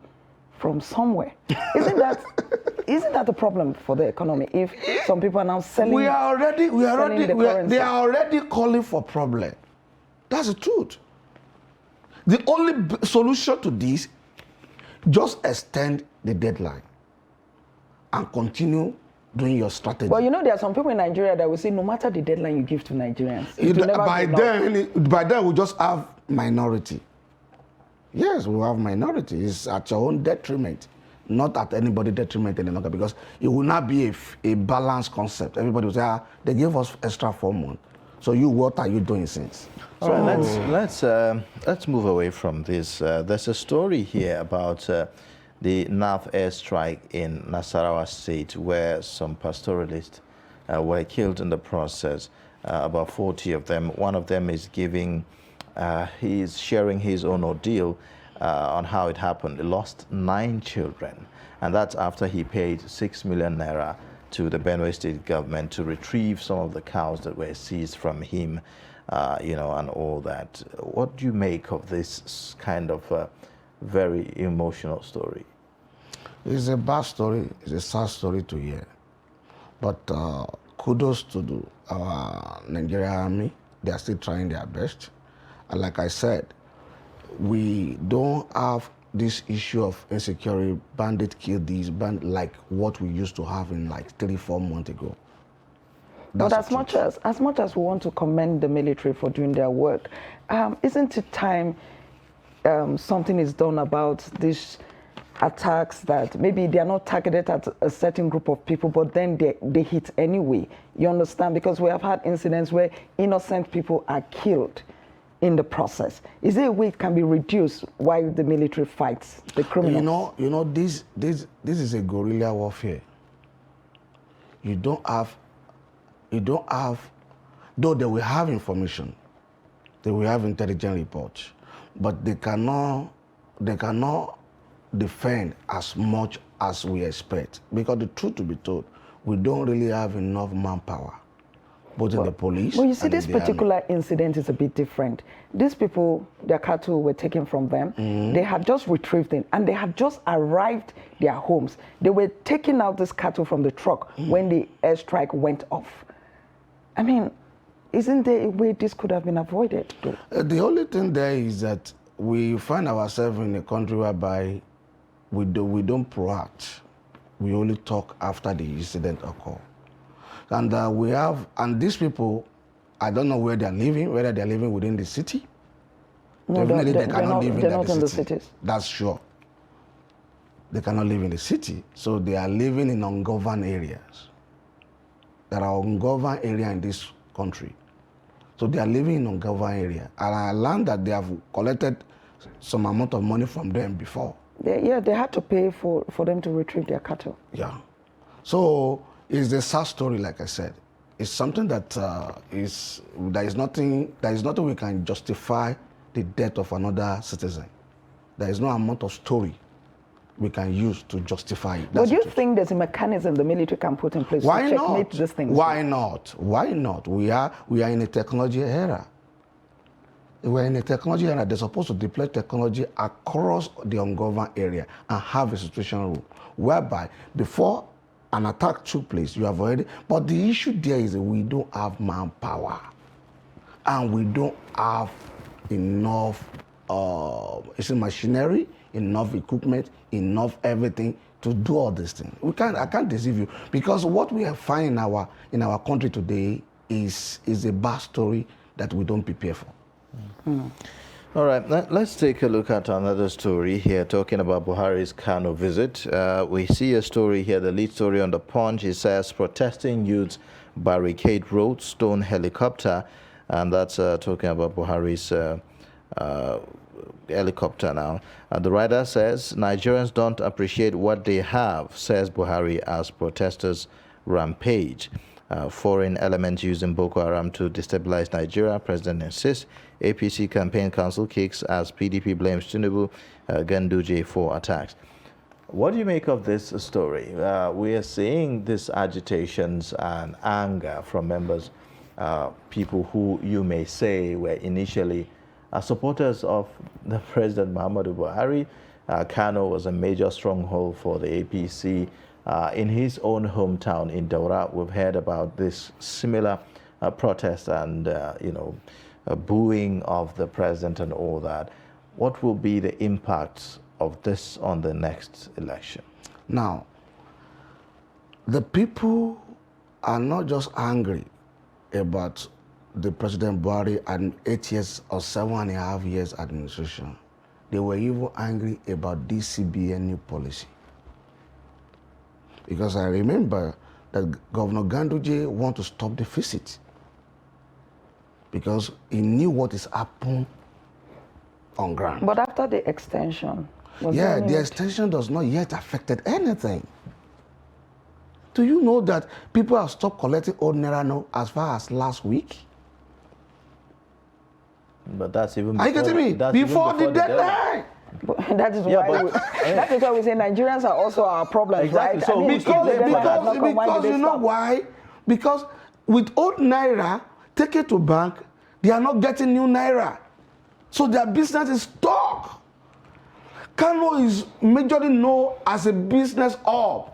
from somewhere. Isn't that the problem for the economy? If some people are now selling, they are already calling for problem. That's the truth. The only solution to this, just extend the deadline and continue doing your strategy. But you know, there are some people in Nigeria that will say no matter the deadline you give to Nigerians, by then we'll just have minority. Yes, we will have minority. It's at your own detriment, not at anybody's detriment any longer, because it will not be a balanced concept. Everybody will say, they gave us extra 4 months. So what are you doing since? All right, let's move away from this. There's a story here about the North airstrike in Nasarawa State, where some pastoralists were killed in the process. About 40 of them. One of them is he's sharing his own ordeal on how it happened. He lost 9 children, and that's after he paid 6 million naira to the Benue State government to retrieve some of the cows that were seized from him, you know, and all that. What do you make of this kind of very emotional story? It's a bad story. It's a sad story to hear. But kudos to our Nigerian army. They are still trying their best. And like I said, we don't have this issue of insecurity, bandit kill these, like what we used to have in like 3-4 months ago. But as much as we want to commend the military for doing their work, isn't it time something is done about these attacks that maybe they are not targeted at a certain group of people, but then they hit anyway? You understand? Because we have had incidents where innocent people are killed in the process. Is there a way it can be reduced while the military fights the criminals? You know, this is a guerrilla warfare. You don't have, though they will have information, they will have intelligence reports, but they cannot defend as much as we expect. Because the truth to be told, we don't really have enough manpower, both in the police. Well, you see, this particular incident is a bit different. These people, their cattle were taken from them. They had just retrieved it, and they had just arrived their homes. They were taking out this cattle from the truck when the airstrike went off. I mean, Isn't there a way this could have been avoided? The only thing there is that we find ourselves in a country whereby we don't proact. We only talk after the incident occurs. And these people, I don't know where they're living, whether they're living within the city. No, Definitely they cannot live they're not in the cities. That's sure. They cannot live in the city, so they are living in ungoverned areas. There are ungoverned areas in this country. So they are living in ungoverned area. And I learned that they have collected some amount of money from them before. They had to pay for them to retrieve their cattle. Yeah. So it's a sad story, like I said. It's something that there is nothing we can justify the death of another citizen. There is no amount of story we can use to justify it. But do you think there's a mechanism the military can put in place to checkmate these things? Why not? Why not? We are in a technology era. We're in a technology era. They're supposed to deploy technology across the ungoverned area and have a situation room whereby before an attack took place, you have already. But the issue there is that we don't have manpower, and we don't have enough machinery, enough equipment, enough everything to do all these things. I can't deceive you, because what we have found in our country today is a bad story that we don't prepare for. Mm. All right, let's take a look at another story here, talking about Buhari's Kano visit. We see a story here, the lead story on the Punch. It says, protesting youths barricade road, stone helicopter, and that's talking about Buhari's helicopter now. The writer says, Nigerians don't appreciate what they have, says Buhari as protesters rampage. Foreign elements using Boko Haram to destabilize Nigeria, President insists. APC campaign council kicks as PDP blames Tinubu, Ganduje for attacks. What do you make of this story? We are seeing these agitations and anger from members, people who you may say were initially supporters of the President Muhammadu Buhari. Kano was a major stronghold for the APC. In his own hometown in Daura, we've heard about this similar protest and, booing of the president and all that. What will be the impact of this on the next election? Now, the people are not just angry about the President Buhari and 8 years or 7.5 years administration. They were even angry about this CBN new policy. Because I remember that Governor Ganduje wanted to stop the deficit because he knew what is happening on ground. But after the extension, the extension does not yet affected anything. Do you know that people have stopped collecting old naira now as far as last week? But that's even before, are you getting me? Before the deadline. That is why we say Nigerians are also our problem, exactly. Right? So because you know why? Because with old naira, take it to bank, they are not getting new naira. So their business is stuck. Kano is majorly known as a business hub.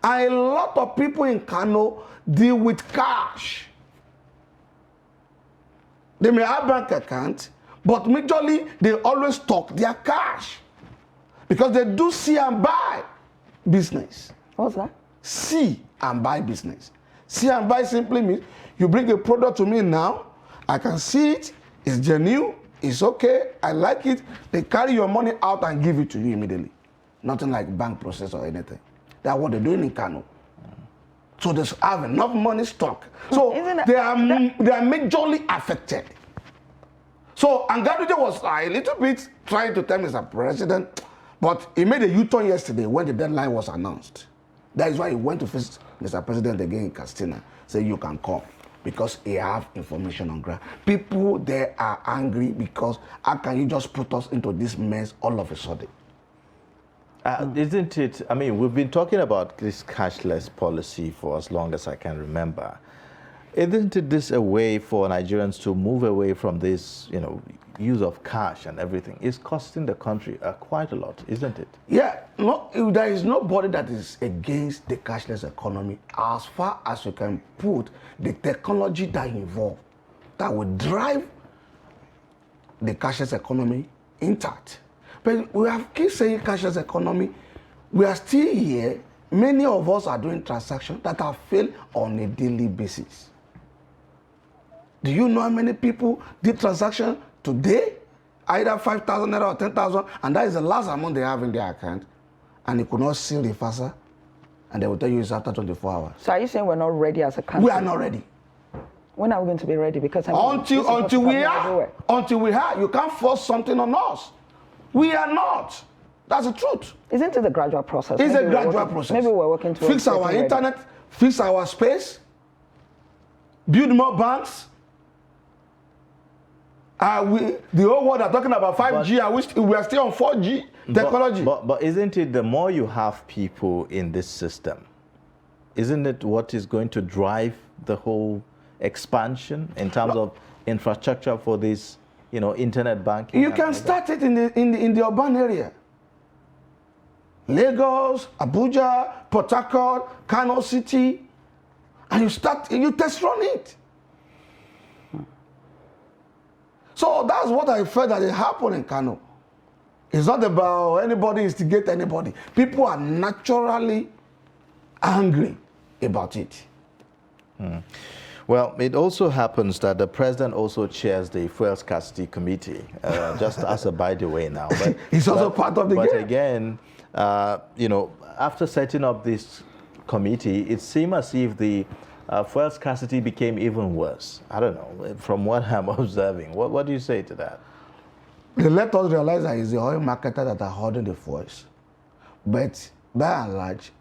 And a lot of people in Kano deal with cash. They may have bank accounts, but majorly they always stock their cash because they do see and buy business. What's that? See and buy business. See and buy simply means you bring a product to me now, I can see it, it's genuine, it's okay, I like it. They carry your money out and give it to you immediately. Nothing like bank process or anything. That's what they're doing in Kano. So they have enough money stock. So they are majorly affected. So Ganduje was a little bit trying to tell Mr. President, but he made a U-turn yesterday when the deadline was announced. That is why he went to face Mr. President again in Castina, say you can come, because he have information on ground. People there are angry because how can you just put us into this mess all of a sudden? Isn't it? I mean, we've been talking about this cashless policy for as long as I can remember. Isn't it this a way for Nigerians to move away from this, use of cash and everything? It's costing the country quite a lot, isn't it? Yeah, no, there is nobody that is against the cashless economy as far as you can put the technology that involved that will drive the cashless economy intact. But we have keep saying cashless economy. We are still here. Many of us are doing transactions that are failed on a daily basis. Do you know how many people did transaction today? Either 5,000 naira or 10,000, and that is the last amount they have in their account, and they could not seal the FASA, and they will tell you it's after 24 hours. So are you saying we're not ready as a country? We are not ready. When are we going to be ready? Because until we are, you can't force something on us. We are not. That's the truth. Isn't it a gradual process? It's a gradual process. Maybe we're working towards fix our internet, fix our space, build more banks. The whole world are talking about 5G, we are still on 4G technology. But isn't it the more you have people in this system, isn't it what is going to drive the whole expansion in terms of infrastructure for this, internet banking? You can start it in the urban area. Lagos, Abuja, Port Harcourt, Kano City, and you test run it. So that's what I felt that it happened in Kano. It's not about anybody instigate anybody. People are naturally angry about it. Well, it also happens that the president also chairs the Fuel Scarcity Committee, just as a by the way now. But he's also part of the game. But again, after setting up this committee, it seemed as if the fuel scarcity became even worse. I don't know, from what I'm observing. What do you say to that? They let us realize that it's the oil marketer that are holding the fuels. But by and large,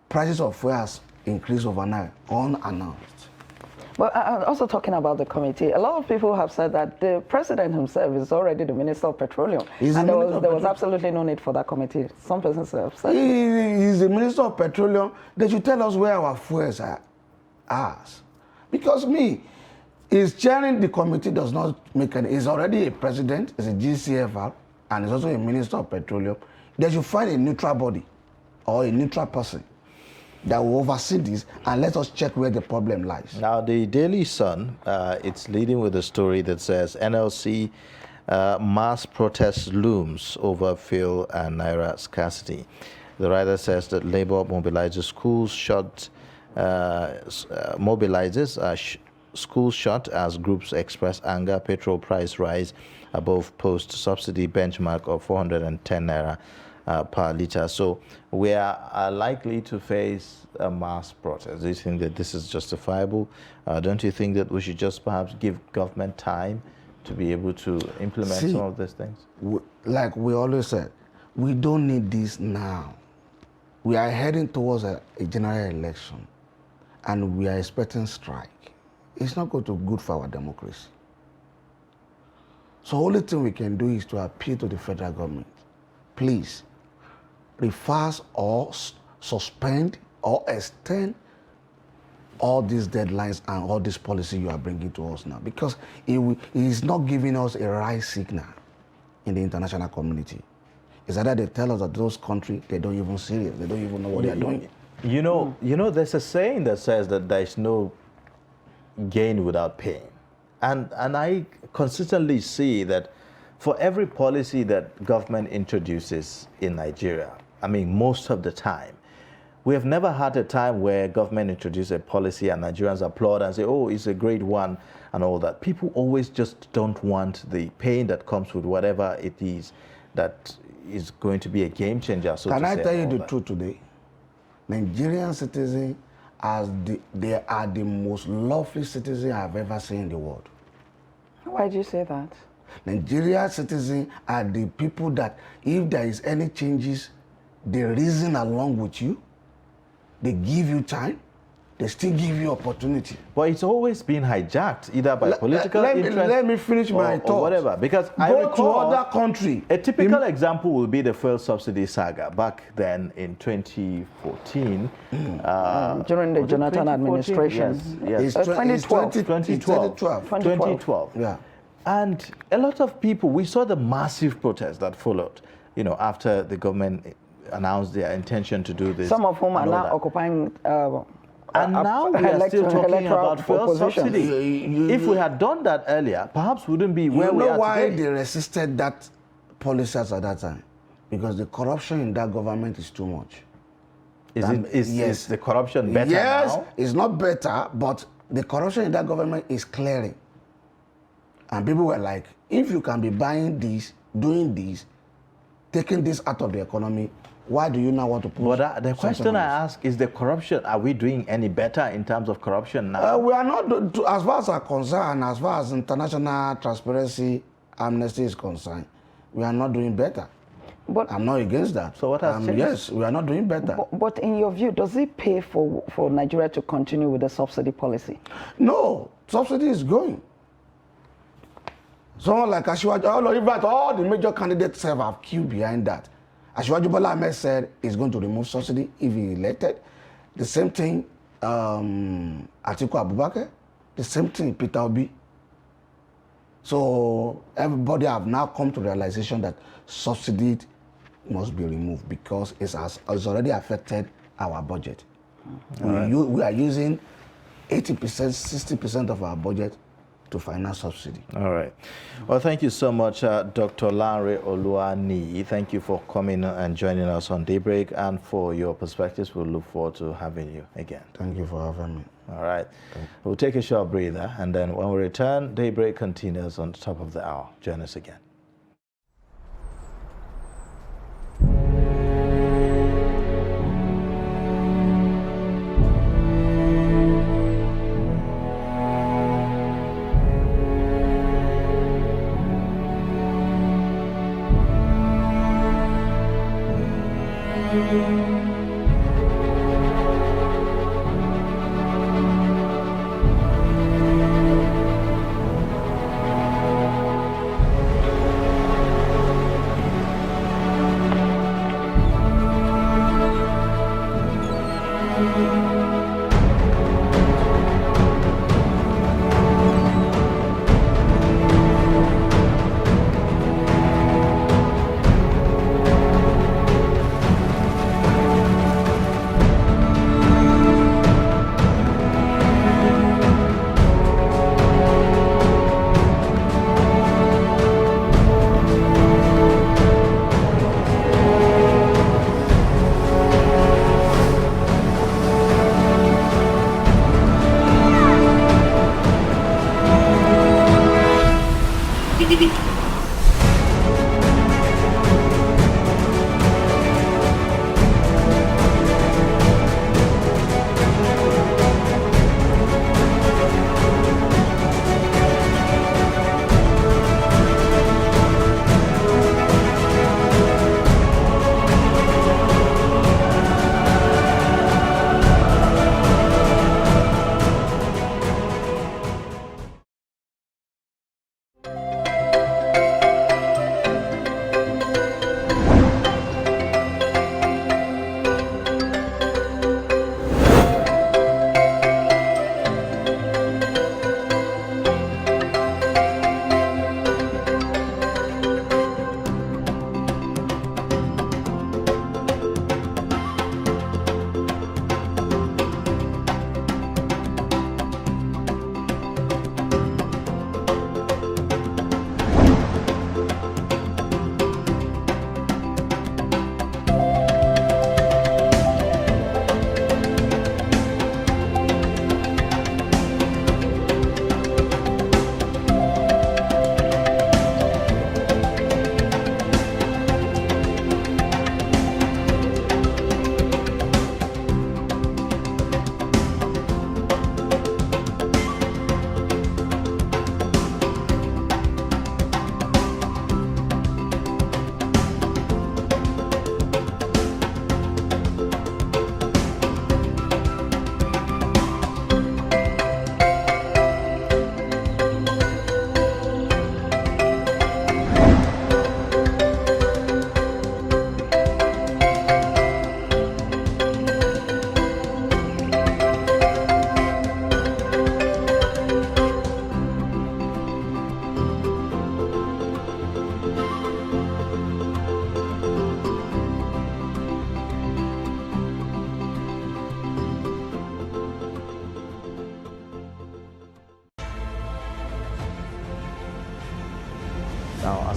prices of fuel has increased overnight, unannounced. But also talking about the committee, a lot of people have said that the president himself is already the Minister of Petroleum. And there was absolutely no need for that committee. Some persons have said he's the Minister of Petroleum. They should tell us where our fuels are. Because he's chairing the committee does not make any. He's already a president, he's a GCFR, and he's also a Minister of Petroleum. They should find a neutral body or a neutral person that will oversee this and let us check where the problem lies. Now, the Daily Sun, it's leading with a story that says NLC mass protest looms over fuel and naira scarcity. The writer says that Labour mobilizes schools shut. Schools shut as groups express anger. Petrol price rise above post-subsidy benchmark of 410 naira per litre. So we are likely to face a mass protest. Do you think that this is justifiable? Don't you think that we should just perhaps give government time to be able to implement some of these things? Like we always said, we don't need this now. We are heading towards a general election, and we are expecting strike. It's not going to be good for our democracy. So the only thing we can do is to appeal to the federal government. Please, reverse or suspend or extend all these deadlines and all this policy you are bringing to us now, because it is not giving us a right signal in the international community. It's either they tell us that those countries, they don't even serious, they don't even know what they are doing. You know, there's a saying that says that there is no gain without pain. And I consistently see that for every policy that government introduces in Nigeria, I mean, most of the time, we have never had a time where government introduces a policy and Nigerians applaud and say, oh, it's a great one and all that. People always just don't want the pain that comes with whatever it is that is going to be a game changer. So can I tell you the truth today? Nigerian citizens, they are the most lovely citizens I've ever seen in the world. Why do you say that? Nigerian citizens are the people that if there is any changes, they reason along with you. They give you time. they still give you opportunity. But it's always been hijacked, either by political interest. Let me finish my thought. Or whatever, because I Go recall to other country. A typical example will be the fuel subsidy saga back then in 2014. During the Jonathan administration. Yes. 2012. Yeah. And a lot of people, we saw the massive protest that followed, after the government announced their intention to do this. Some of whom are now occupying and now we are still talking about fuel subsidy. If we had done that earlier, perhaps we wouldn't be where we are today. You know why they resisted that policies at that time? Because the corruption in that government is too much. Is the corruption better now? Yes, it's not better, but the corruption in that government is clearing. And people were like, if you can be buying this, doing this, taking this out of the economy, why do you now want to push? But the question I ask is the corruption. Are we doing any better in terms of corruption now? We are not, as far as I'm concerned, as far as international transparency, amnesty is concerned, we are not doing better. But I'm not against that. So what has changed? Yes, we are not doing better. But in your view, does it pay for Nigeria to continue with the subsidy policy? No, subsidy is going. Someone like Asiwaju, in fact, all the major candidates have queued behind that. Asiwaju Bola Ahmed said he's going to remove subsidy if he elected. The same thing, Atiku Abubakar. The same thing, Peter Obi. So everybody have now come to realization that subsidy must be removed because it's already affected our budget. We are using 80%, 60% of our budget to finance subsidy. All right. Well, thank you so much, Dr. Lanre Oluwani. Thank you for coming and joining us on Daybreak and for your perspectives. We'll look forward to having you again. Thank you for having me. All right. We'll take a short breather, and then when we return, Daybreak continues on the top of the hour. Join us again.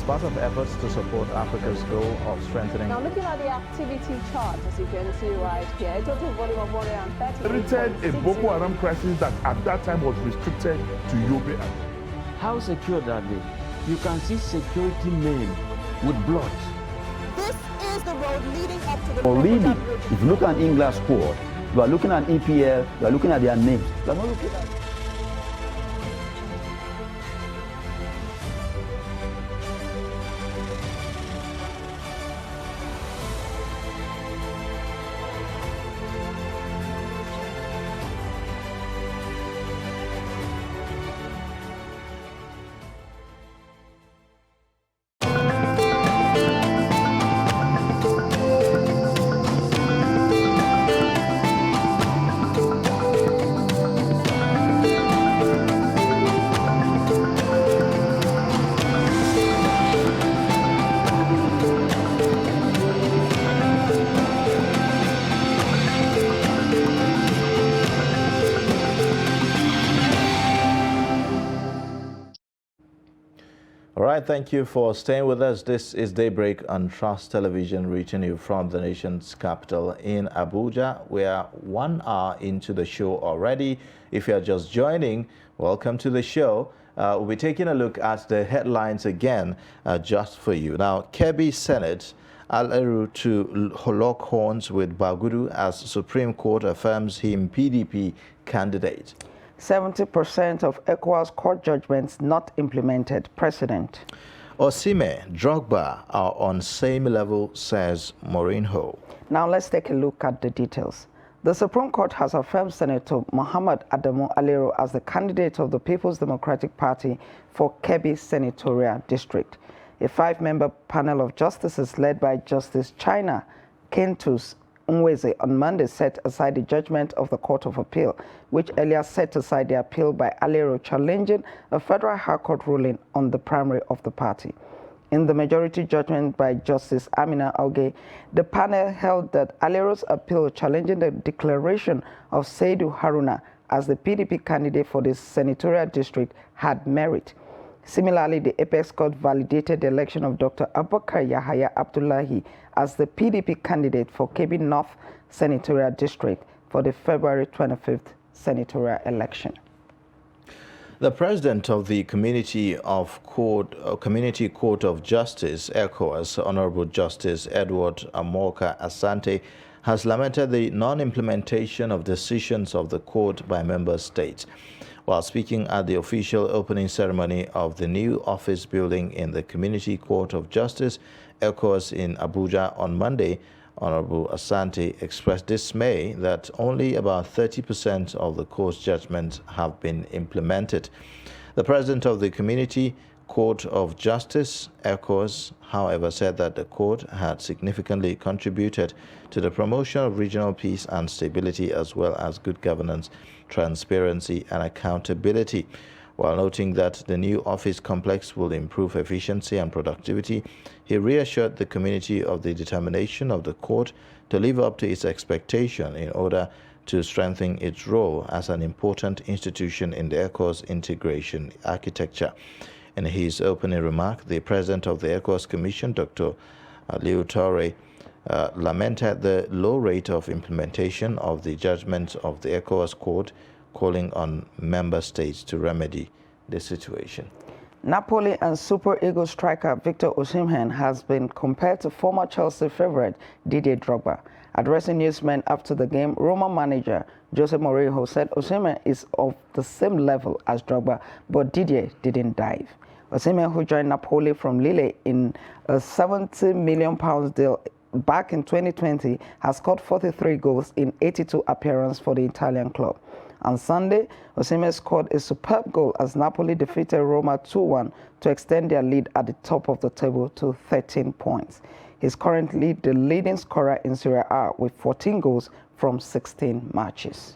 as part of efforts to support Africa's goal of strengthening. Now, looking at the activity chart, as you can see right here, a total volume of 130. Created a Boko Haram crisis that at that time was restricted to Yobe. How secure are they? You can see security men with blood. This is the road leading up to the... Really, if you look at English squad, you are looking at EPL, you are looking at their names. You are not looking at... All right, thank you for staying with us. This is Daybreak on Trust Television, reaching you from the nation's capital in Abuja. We are 1 hour into the show already. If you are just joining, welcome to the show. We'll be taking a look at the headlines again just for you. Now, Kebbi Senate Al-Eru to lock horns with Bagudu as Supreme Court affirms him PDP candidate. 70% of ECOWAS court judgments not implemented. President. Osimhen, Drogba are on same level, says Mourinho. Now let's take a look at the details. The Supreme Court has affirmed Senator Mohammed Adamu Alero as the candidate of the People's Democratic Party for Kebbi Senatorial District. A 5-member panel of justices led by Justice China Kentus Nweze on Monday set aside the judgment of the Court of Appeal, which earlier set aside the appeal by Alero challenging a federal high court ruling on the primary of the party. In the majority judgment by Justice Amina Auge, the panel held that Alero's appeal challenging the declaration of Seidu Haruna as the PDP candidate for the senatorial district had merit. Similarly, the Apex Court validated the election of Dr. Abubakar Yahaya Abdullahi as the PDP candidate for Kebbi North Senatorial District for the February 25th senatorial election. The president of the Community Court of Justice, ECOWAS, Honorable Justice Edward Amorka Asante, has lamented the non-implementation of decisions of the court by member states. While speaking at the official opening ceremony of the new office building in the Community Court of Justice, ECOWAS in Abuja on Monday, Honorable Asante expressed dismay that only about 30% of the court's judgments have been implemented. The president of the Community Court of Justice, ECOWAS, however, said that the court had significantly contributed to the promotion of regional peace and stability, as well as good governance, transparency, and accountability. While noting that the new office complex will improve efficiency and productivity, he reassured the community of the determination of the court to live up to its expectation in order to strengthen its role as an important institution in the ECOWAS integration architecture. In his opening remark, the president of the ECOWAS Commission, Dr. Liu Torre, lamented the low rate of implementation of the judgments of the ECOWAS court, calling on member states to remedy the situation. Napoli and Super Eagles striker Victor Osimhen has been compared to former Chelsea favorite Didier Drogba. Addressing newsmen after the game, Roma manager Jose Mourinho said Osimhen is of the same level as Drogba, but Didier didn't dive. Osimhen, who joined Napoli from Lille in a £70 million deal back in 2020, has scored 43 goals in 82 appearances for the Italian club. On Sunday, Osimhen scored a superb goal as Napoli defeated Roma 2-1 to extend their lead at the top of the table to 13 points. He's currently the leading scorer in Serie A with 14 goals from 16 matches.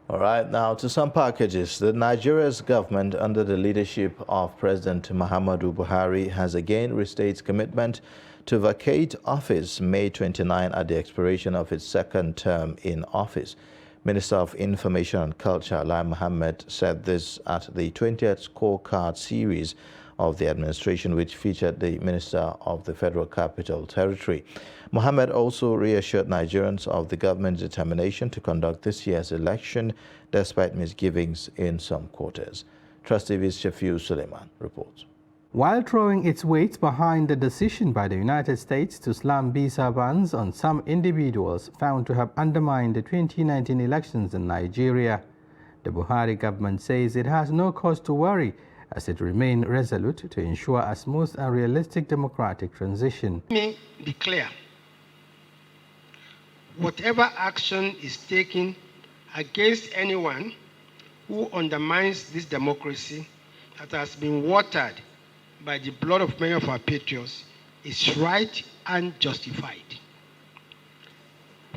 All right, now to some packages. The Nigeria's government, under the leadership of President Muhammadu Buhari, has again restated its commitment to vacate office May 29 at the expiration of its second term in office. Minister of Information and Culture, Lai Mohammed, said this at the 20th scorecard series of the administration, which featured the Minister of the Federal Capital Territory. Mohammed also reassured Nigerians of the government's determination to conduct this year's election despite misgivings in some quarters. Trust TV's Shafiu Suleiman reports. While throwing its weight behind the decision by the United States to slam visa bans on some individuals found to have undermined the 2019 elections in Nigeria, the Buhari government says it has no cause to worry as it remains resolute to ensure a smooth and realistic democratic transition. Let me be clear. Whatever action is taken against anyone who undermines this democracy that has been watered by the blood of many of our patriots is right and justified.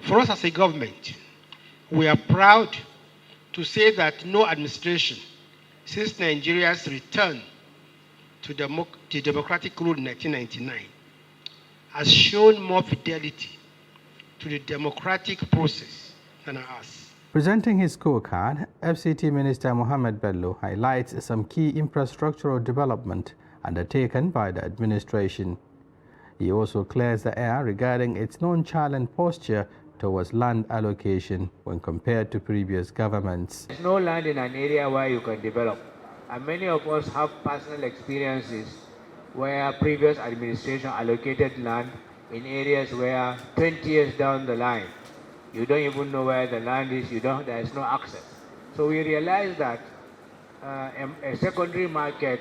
For us as a government, we are proud to say that no administration since Nigeria's return to democratic rule in 1999 has shown more fidelity to the democratic process than ours. Presenting his scorecard, FCT Minister Mohammed Bello highlights some key infrastructural development undertaken by the administration. He also clears the air regarding its nonchalant posture towards land allocation when compared to previous governments. There's no land in an area where you can develop, and many of us have personal experiences where previous administration allocated land in areas where 20 years down the line, you don't even know where the land is, there is no access. So we realized that a secondary market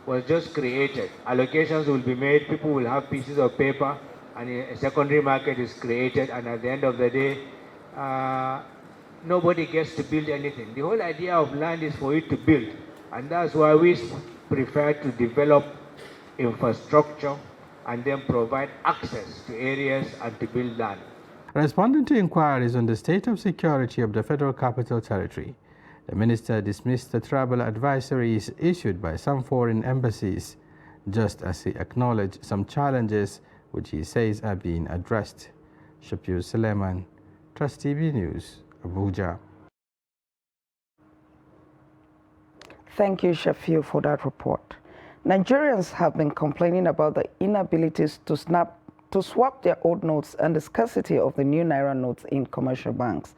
was just created. Allocations will be made, people will have pieces of paper, and a secondary market is created, and at the end of the day, nobody gets to build anything. The whole idea of land is for it to build, and that's why we prefer to develop infrastructure and then provide access to areas and to build land. Responding to inquiries on the state of security of the Federal Capital Territory, the minister dismissed the travel advisories issued by some foreign embassies, just as he acknowledged some challenges which he says are being addressed. Shafiu Suleiman, Trust TV News, Abuja. Thank you, Shafiu, for that report. Nigerians have been complaining about the inabilities to swap their old notes and the scarcity of the new Naira notes in commercial banks.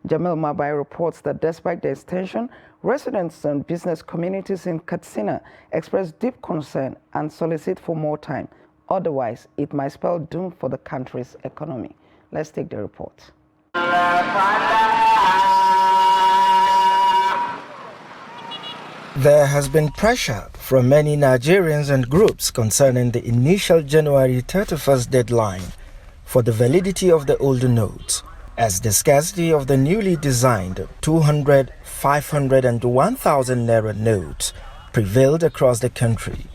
Jamil Mabai reports that despite the extension, residents and business communities in Katsina express deep concern and solicit for more time. Otherwise, it might spell doom for the country's economy. Let's take the report. There has been pressure from many Nigerians and groups concerning the initial January 31st deadline for the validity of the older notes, as the scarcity of the newly designed 200, 500 and 1,000 Naira notes prevailed across the country.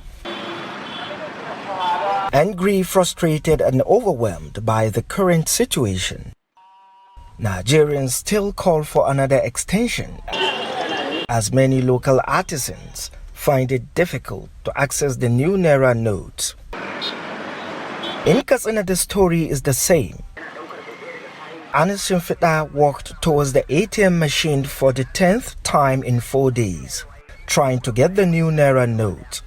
Angry, frustrated and overwhelmed by the current situation, Nigerians still call for another extension, as many local artisans find it difficult to access the new Naira notes. In Katsina, the story is the same. Anis Shimfita walked towards the ATM machine for the 10th time in 4 days, trying to get the new Naira note,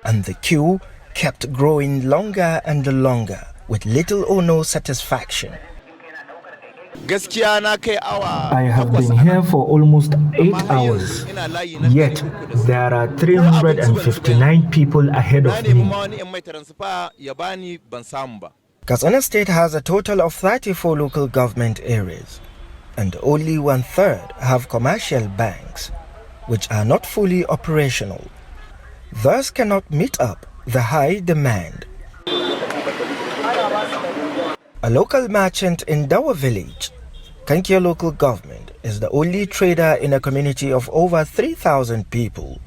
and the queue kept growing longer and longer with little or no satisfaction. I have been here for almost 8 hours, yet there are 359 people ahead of me. Katsina State has a total of 34 local government areas, and only 1/3 have commercial banks, which are not fully operational, thus cannot meet up the high demand. A local merchant in Dawa village, Kankia local government, is the only trader in a community of over 3,000 people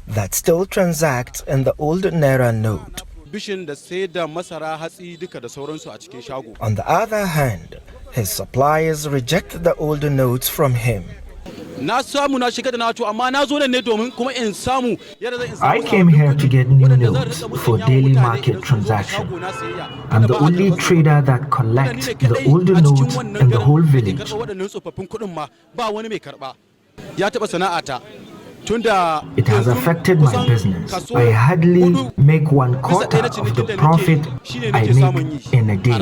that still transacts in the old Naira note. On the other hand, his suppliers reject the older notes from him. I came here to get new notes for daily market transaction. I'm the only trader that collects the older notes in the whole village. It has affected my business. I hardly make 1/4 of the profit I make in a day.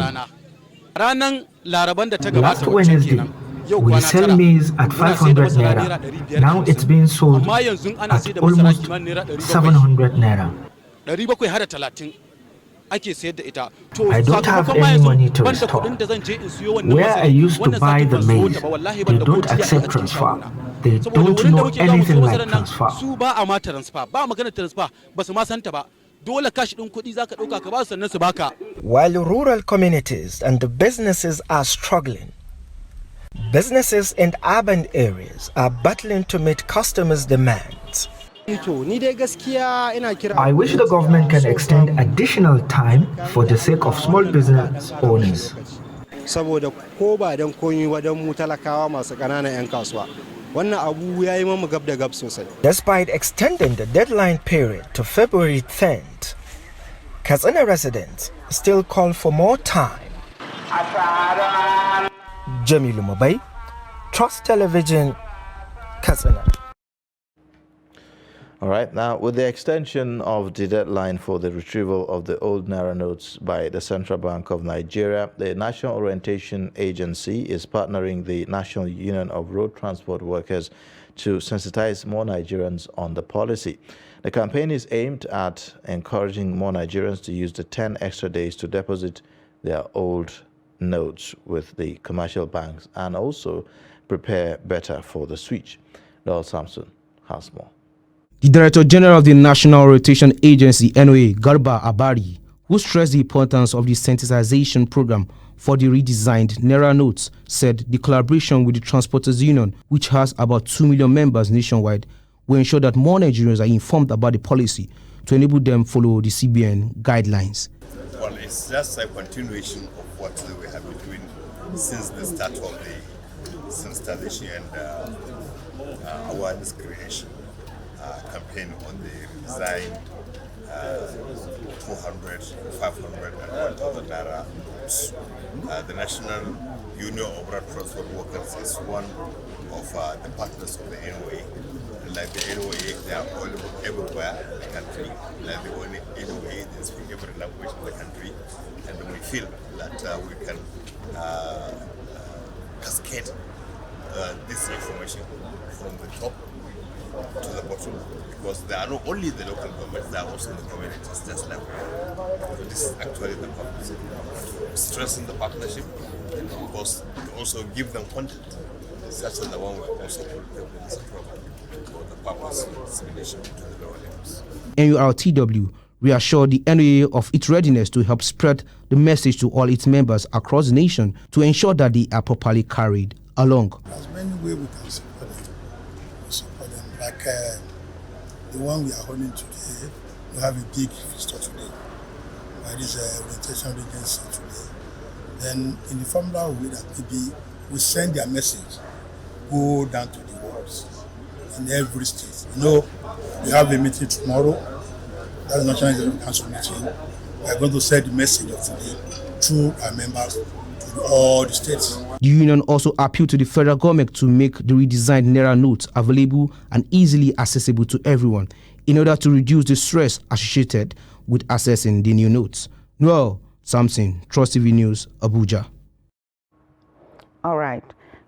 Last Wednesday, we sell maize at 500 naira. Now it's being sold at almost 700 naira. I don't have any money to restore. Where I used to buy the maize, they don't accept transfer. They don't know anything like transfer. While rural communities and the businesses are struggling, businesses in urban areas are battling to meet customers' demands. I wish the government can extend additional time for the sake of small business owners. Despite extending the deadline period to February 10th, Katsina residents still call for more time. Jamilu Mobay, Trust Television, Katsina. All right, now with the extension of the deadline for the retrieval of the old Naira notes by the Central Bank of Nigeria, the National Orientation Agency is partnering the National Union of Road Transport Workers to sensitize more Nigerians on the policy. The campaign is aimed at encouraging more Nigerians to use the 10 extra days to deposit their old notes with the commercial banks and also prepare better for the switch. Lord Samson has more. The Director General of the National Orientation Agency, NOA, Garba Abari, who stressed the importance of the sensitization program for the redesigned Naira notes, said the collaboration with the Transporters Union, which has about 2 million members nationwide, will ensure that more Nigerians are informed about the policy to enable them follow the CBN guidelines. Well, it's just a continuation of what we have been doing since the start of the sensitization and awareness creation campaign on the designed 200, 500 and 1,000 Naira notes. The National Union of Road Transport Workers is one of the partners of the NOA. Like the NOA, they are all everywhere in the country. Like the NOA, they speak every language in the country. And we feel that we can cascade this information from the top to the bottom, because they are not only the local governments, they are also the communities, just like we are. So this is actually the purpose, to strengthen the partnership and of course to also give them content, such as the one we also put them in this program for the purpose of dissemination to the lower levels. NURTW reassured the NOA of its readiness to help spread the message to all its members across the nation to ensure that they are properly carried along. There's many ways we can support them. Like the one we are holding today, we have a big feaster today. By this orientation agency today. Then in the formula way that maybe we send their message, go down to the wards in every state. You know, we have a meeting tomorrow. That's the National Executive Council meeting. We are going to send the message of today through our members to all the states. The union also appealed to the federal government to make the redesigned Naira notes available and easily accessible to everyone in order to reduce the stress associated with accessing the new notes. Noel Samson, Trust TV News, Abuja. All right.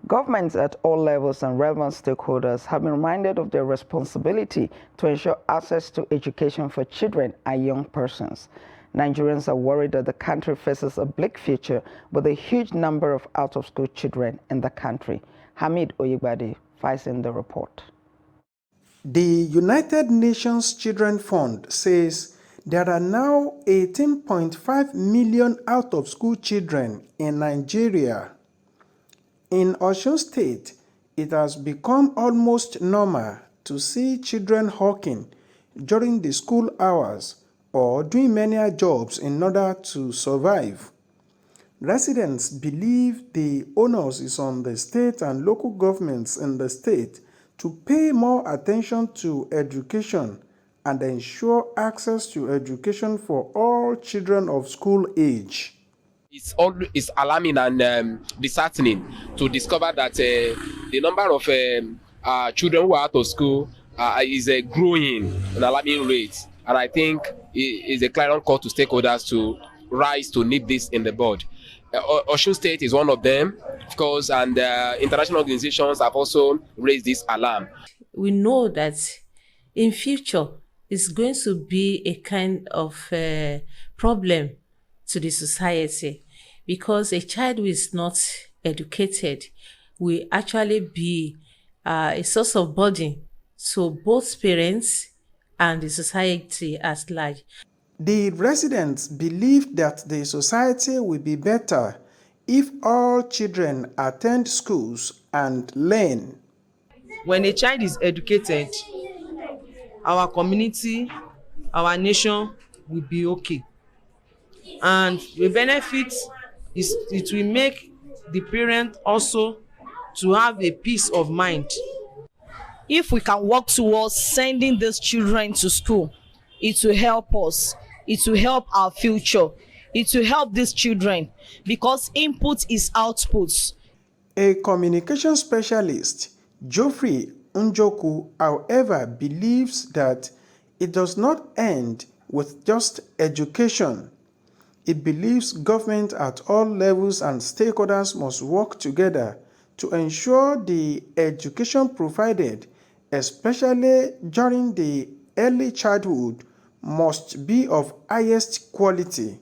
Governments at all levels and relevant stakeholders have been reminded of their responsibility to ensure access to education for children and young persons. Nigerians are worried that the country faces a bleak future with a huge number of out-of-school children in the country. Hamid Oyegbade files in the report. The United Nations Children Fund says there are now 18.5 million out-of-school children in Nigeria. In Osun State, it has become almost normal to see children hawking during the school hours or doing menial jobs in order to survive. Residents believe the onus is on the state and local governments in the state to pay more attention to education and ensure access to education for all children of school age. It's alarming and disheartening to discover that the number of children who are out of school is growing an alarming rate, and I think it is a clarion call to stakeholders to rise to nip this in the bud. Osun State is one of them, of course, and international organizations have also raised this alarm. We know that in future it's going to be a kind of problem to the society, because a child who is not educated will actually be a source of burden to both parents and the society at large. The residents believe that the society will be better if all children attend schools and learn. When a child is educated, our community, our nation will be okay. And the benefit is it will make the parent also to have a peace of mind. If we can work towards sending these children to school, it will help us. It will help our future. It will help these children, because input is output. A communication specialist, Geoffrey Njoku, however, believes that it does not end with just education. It believes government at all levels and stakeholders must work together to ensure the education provided, especially during the early childhood, must be of highest quality.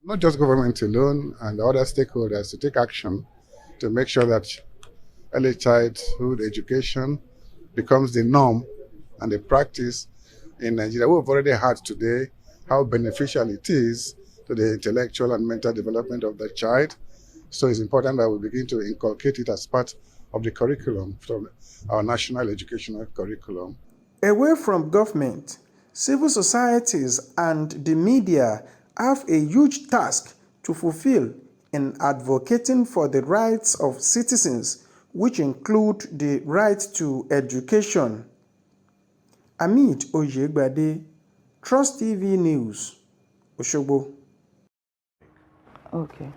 Not just government alone and other stakeholders to take action to make sure that early childhood education becomes the norm and the practice in Nigeria. We've already heard today how beneficial it is to the intellectual and mental development of the child. So it's important that we begin to inculcate it as part of the curriculum, from our national educational curriculum. Away from government, civil societies and the media have a huge task to fulfill in advocating for the rights of citizens, which include the right to education. Amit Oyegbade, Trust TV News, Osogbo. Okay.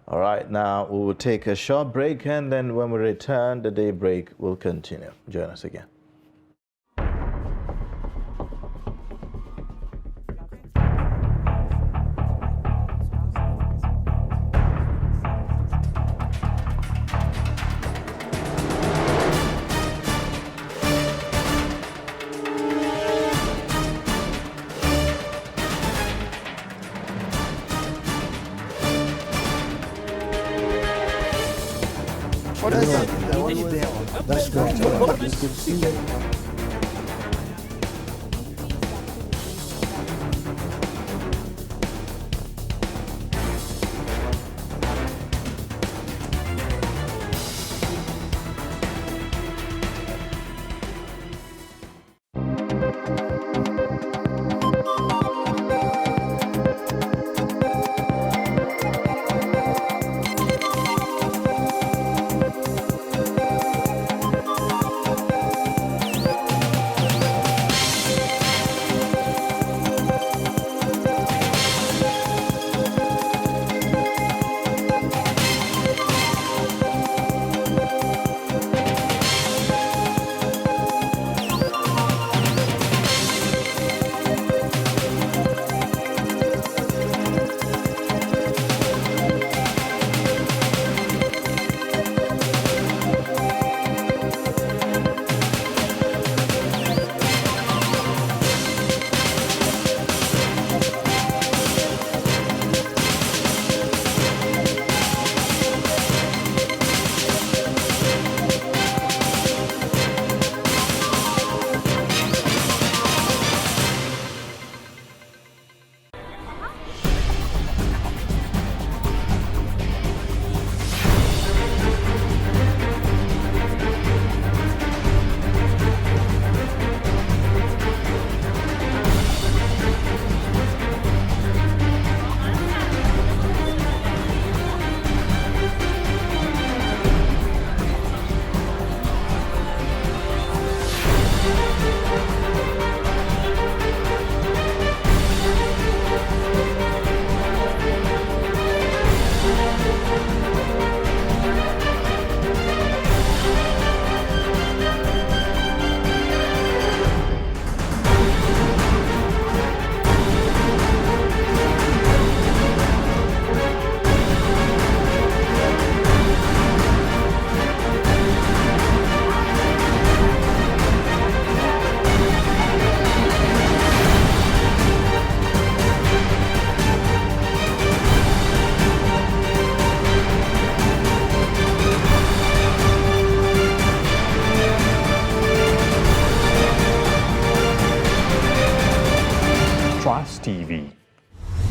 All right, now we will take a short break, and then when we return, the Daybreak will continue. Join us again. That's great.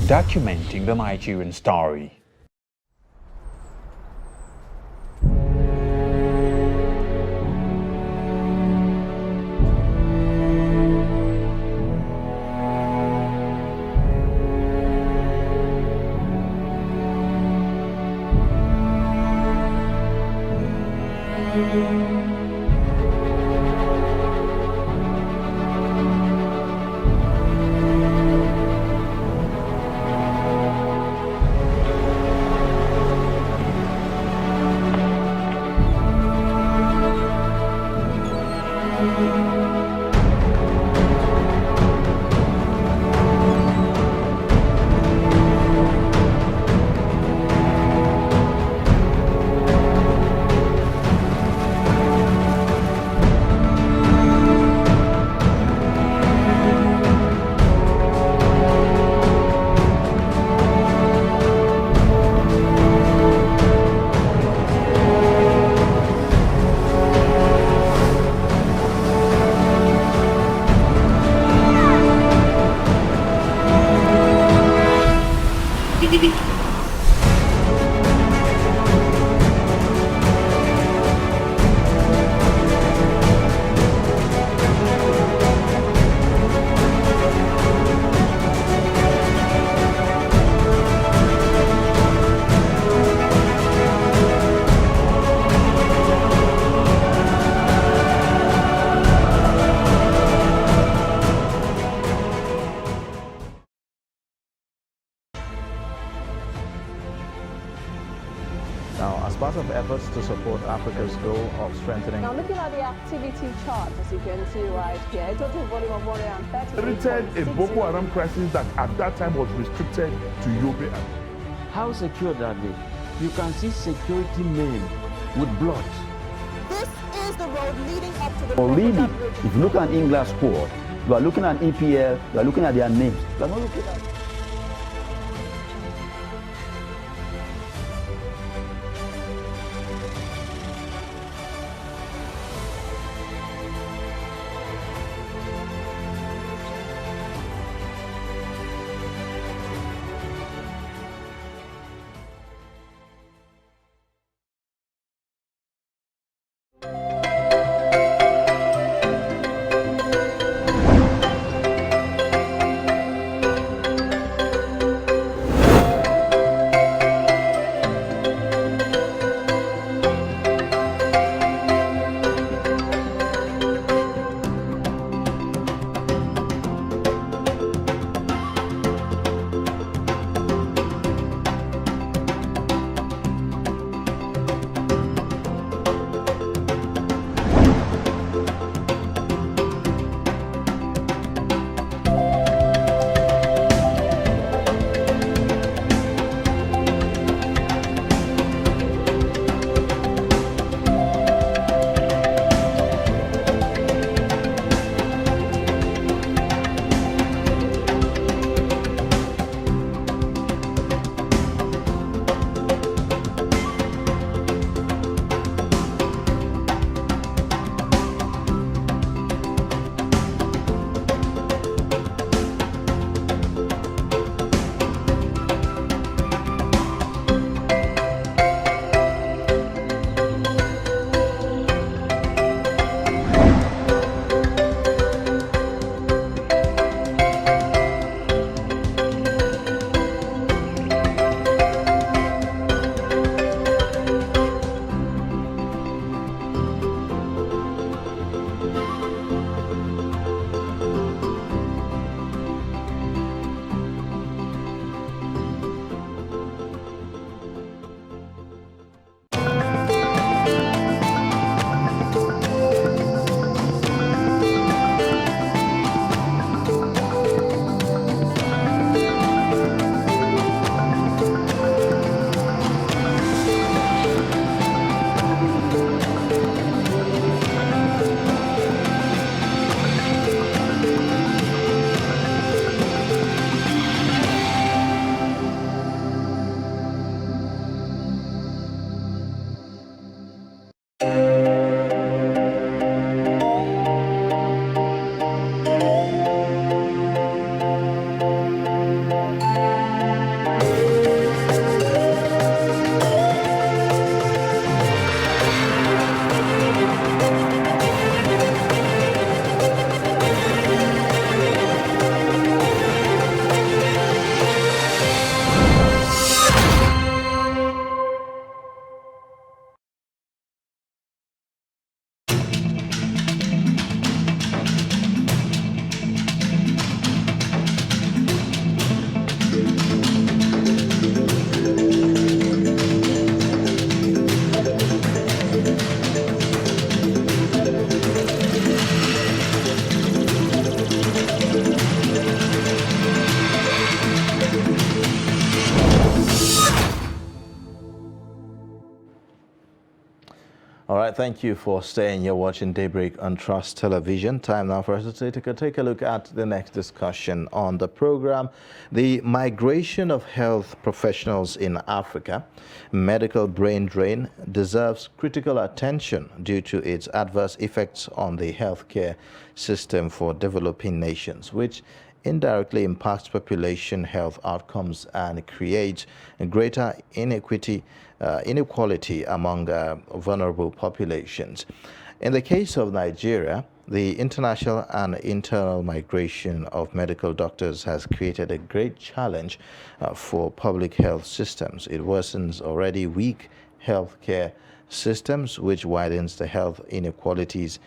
documenting the Nigerian story. Now, as part of efforts to support Africa's goal of strengthening... Now, looking at the activity chart, as you can see right here, a total volume of 130. Inherited a Boko Haram crisis that at that time was restricted to Yobe. How secure are they? You can see security men with blood. This is the road leading up to the... Or really, if you look at English squad, you are looking at EPL, you are looking at their names. You are not looking at... All right, thank you for staying. You're watching Daybreak on Trust Television. Time now for us to take a look at the next discussion on the program. The migration of health professionals in Africa, medical brain drain, deserves critical attention due to its adverse effects on the healthcare system for developing nations, which indirectly impacts population health outcomes and creates a greater inequality among vulnerable populations. In the case of Nigeria, the international and internal migration of medical doctors has created a great challenge for public health systems. It worsens already weak healthcare systems, which widens the health inequalities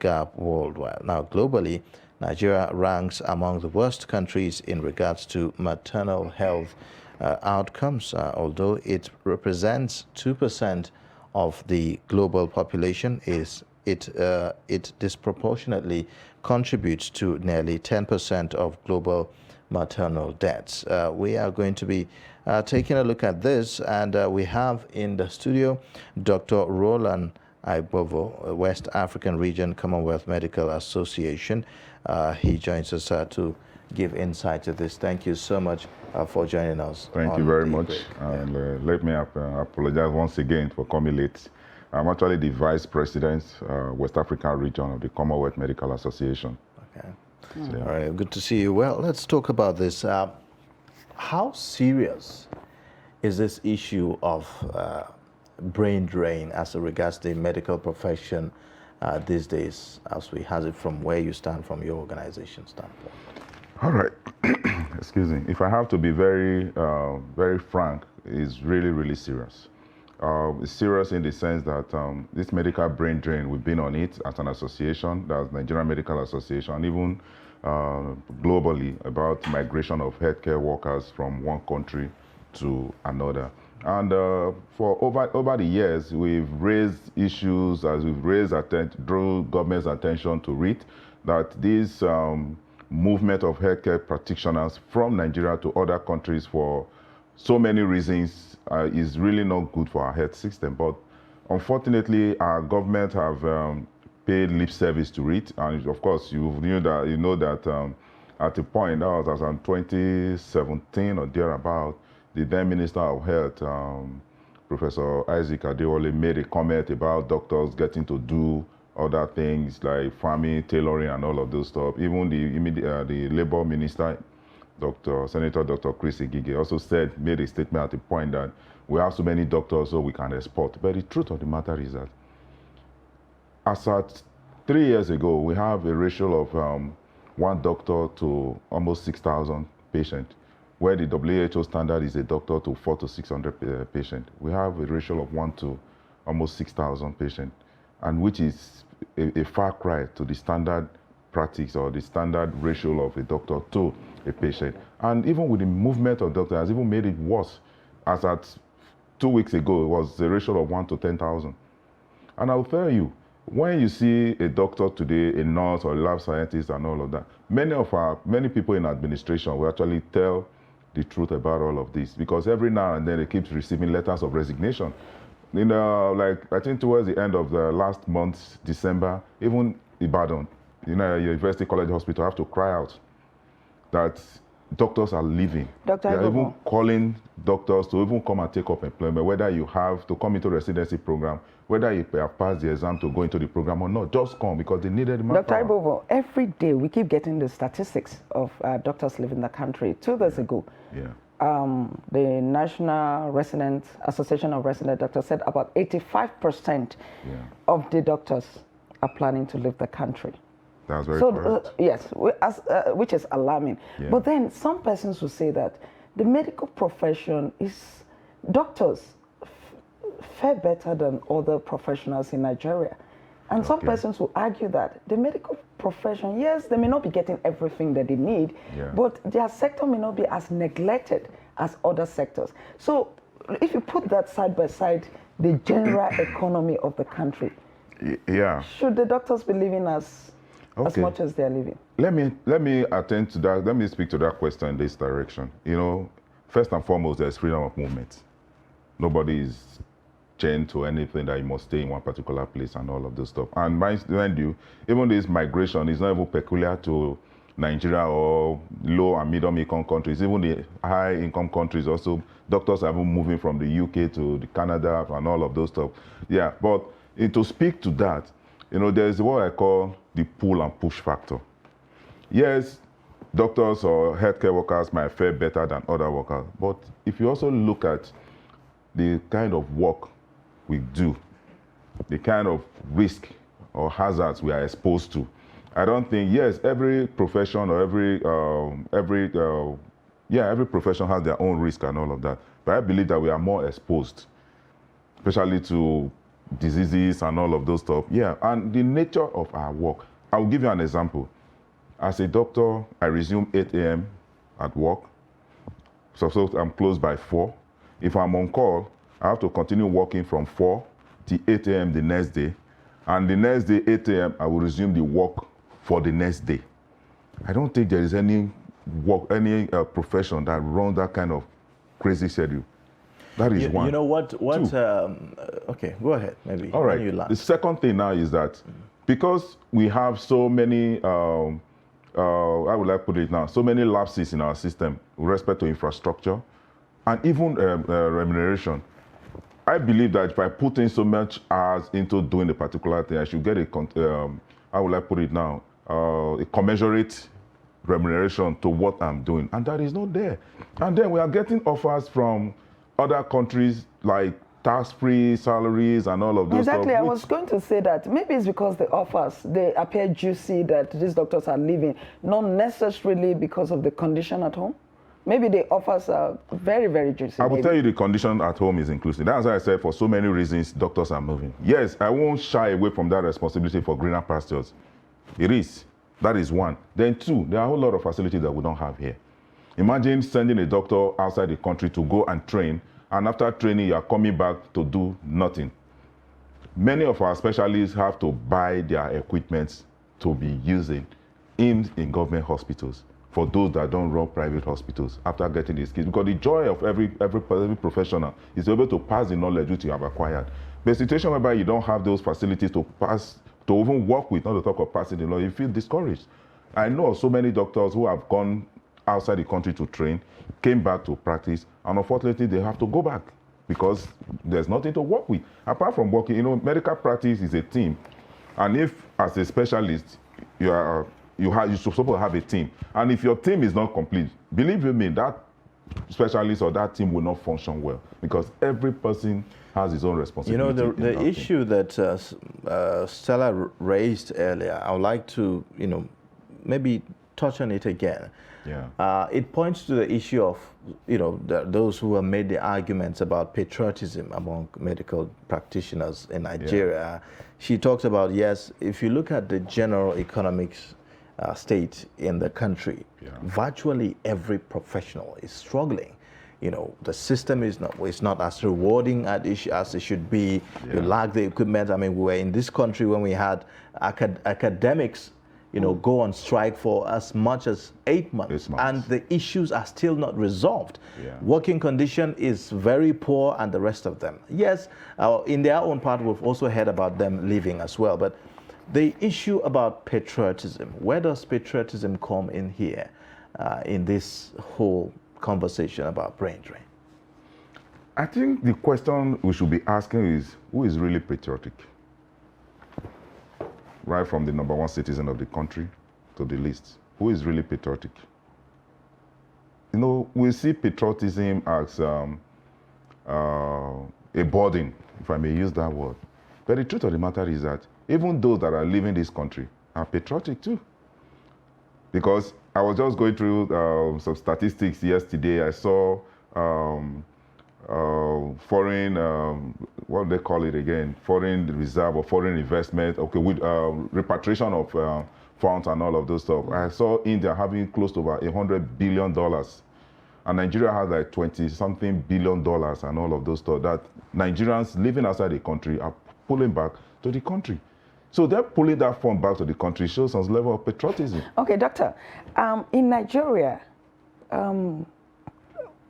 gap worldwide. Now, globally, Nigeria ranks among the worst countries in regards to maternal health outcomes, although it represents 2% of the global population. It disproportionately contributes to nearly 10% of global maternal deaths. We are going to be taking a look at this, and we have in the studio Dr. Roland Aibovo, West African Region Commonwealth Medical Association. He joins us to give insight to this. Thank you so much for joining us. Thank you very much. And let me apologize once again for coming late. I'm actually the Vice President, West African Region of the Commonwealth Medical Association. Okay. So, all right, good to see you. Well, let's talk about this. How serious is this issue of brain drain as regards the medical profession these days, as we have it from where you stand from your organization standpoint? All right. Excuse me. If I have to be very frank, it's really, really serious. It's serious in the sense that this medical brain drain, we've been on it as an association, that's Nigerian Medical Association, even globally, about migration of healthcare workers from one country to another. And for over the years, we've raised issues, as we've raised drew government's attention to it, that this movement of healthcare practitioners from Nigeria to other countries for so many reasons is really not good for our health system. But unfortunately, our government have paid lip service to it. And of course, you know that at a point, that was in 2017 or thereabout, the then Minister of Health, Professor Isaac Adewale, made a comment about doctors getting to do other things like farming, tailoring, and all of those stuff. Even the Labour Minister, Senator Dr. Chris Igige, also made a statement at the point that we have so many doctors so we can export. But the truth of the matter is that as at 3 years ago, we have a ratio of 1 doctor to almost 6,000 patients, where the WHO standard is a doctor to 400 to 600 patients. We have a ratio of 1 to almost 6,000 patients, and which is a far cry to the standard practice or the standard ratio of a doctor to a patient. And even with the movement of doctors, has even made it worse. As at 2 weeks ago, it was a ratio of 1 to 10,000. And I'll tell you, when you see a doctor today, a nurse or a lab scientist and all of that, many people in administration will actually tell the truth about all of this, because every now and then they keep receiving letters of resignation. Like I think towards the end of the last month, December, even Ibadan, University College Hospital have to cry out that doctors are leaving. They are even calling doctors to even come and take up employment, whether you have to come into residency program, whether you have passed the exam to go into the program or not, just come because they needed manpower. Dr. Aibovo, every day we keep getting the statistics of doctors leaving the country. 2 days ago, the National Association of Resident Doctors said about 85% of the doctors are planning to leave the country. That's very correct. Yes, which is alarming. Yeah. But then some persons will say that the medical profession doctors fare better than other professionals in Nigeria. And some persons will argue that the medical profession, yes, they may not be getting everything that they need, but their sector may not be as neglected as other sectors. So if you put that side by side, the general economy of the country, should the doctors be living as much as they're living? Let me attend to that. Let me speak to that question in this direction. First and foremost, there's freedom of movement. Nobody is chained to anything that you must stay in one particular place and all of this stuff. And mind you, even this migration is not even peculiar to Nigeria or low and medium income countries. Even the high income countries also, doctors are even moving from the UK to the Canada and all of those stuff. Yeah, but to speak to that, you know, there's what I call the pull and push factor. Yes, doctors or healthcare workers might fare better than other workers, but if you also look at the kind of work we do, the kind of risk or hazards we are exposed to, I don't think, yes, every profession or every profession has their own risk and all of that, but I believe that we are more exposed, especially to diseases and all of those stuff. Yeah, and the nature of our work. I'll give you an example. As a doctor, I resume 8 a.m. at work, so I'm closed by 4. If I'm on call, I have to continue working from 4 to 8 a.m. the next day, and the next day, 8 a.m., I will resume the work for the next day. I don't think there is any work, any profession that runs that kind of crazy schedule. That is one. You know what? Okay, go ahead. Maybe. All right. The second thing now is that because we have so many, how would I put it now? So many lapses in our system with respect to infrastructure and even remuneration. I believe that if I put in so much hours into doing a particular thing, I should get a, how will I put it now? A commensurate remuneration to what I'm doing, and that is not there. And then we are getting offers from other countries like tax-free salaries and all of those Exactly, stuff. I was going to say that maybe it's because the offers, they appear juicy that these doctors are leaving, not necessarily because of the condition at home. Maybe the offers are very, very juicy. I will tell you the condition at home is inclusive. That's why I said for so many reasons, doctors are moving. Yes, I won't shy away from that responsibility for greener pastures. It is. That is one. Then two, there are a whole lot of facilities that we don't have here. Imagine sending a doctor outside the country to go and train, and after training, you are coming back to do nothing. Many of our specialists have to buy their equipment to be using in government hospitals for those that don't run private hospitals after getting these skills. Because the joy of every professional is to be able to pass the knowledge which you have acquired. The situation whereby you don't have those facilities to pass, to even work with, not to talk of passing the law, you feel discouraged. I know of so many doctors who have gone outside the country to train, came back to practice, and unfortunately they have to go back because there's nothing to work with. Apart from working, you know, medical practice is a team. And if, as a specialist, you're supposed to have a team. And if your team is not complete, believe you me, that specialist or that team will not function well because every person has his own responsibility. You know, the issue that Stella raised earlier, I would like to, you know, maybe touch on it again. Yeah. It points to the issue of, you know, those who have made the arguments about patriotism among medical practitioners in Nigeria. Yeah. She talks about, yes, if you look at the general economics state in the country, virtually every professional is struggling. You know, the system is not as rewarding as it should be. Yeah. You lack the equipment. I mean, we were in this country when we had academics, you know, go on strike for as much as 8 months, and the issues are still not resolved. Yeah. Working condition is very poor, and the rest of them. Yes, in their own part, we've also heard about them leaving as well, but the issue about patriotism, where does patriotism come in here in this whole conversation about brain drain? I think the question we should be asking is, who is really patriotic? Right from the #1 citizen of the country to the least. Who is really patriotic? You know, we see patriotism as a burden, if I may use that word. But the truth of the matter is that even those that are leaving this country are patriotic too. Because I was just going through some statistics yesterday. I saw foreign, what do they call it again? Foreign reserve or foreign investment, okay, with repatriation of funds and all of those stuff. I saw India having close to over $100 billion. And Nigeria has like 20-something billion dollars and all of those stuff that Nigerians living outside the country are pulling back to the country. So they're pulling that fund back to the country, shows some level of patriotism. Okay, doctor, in Nigeria,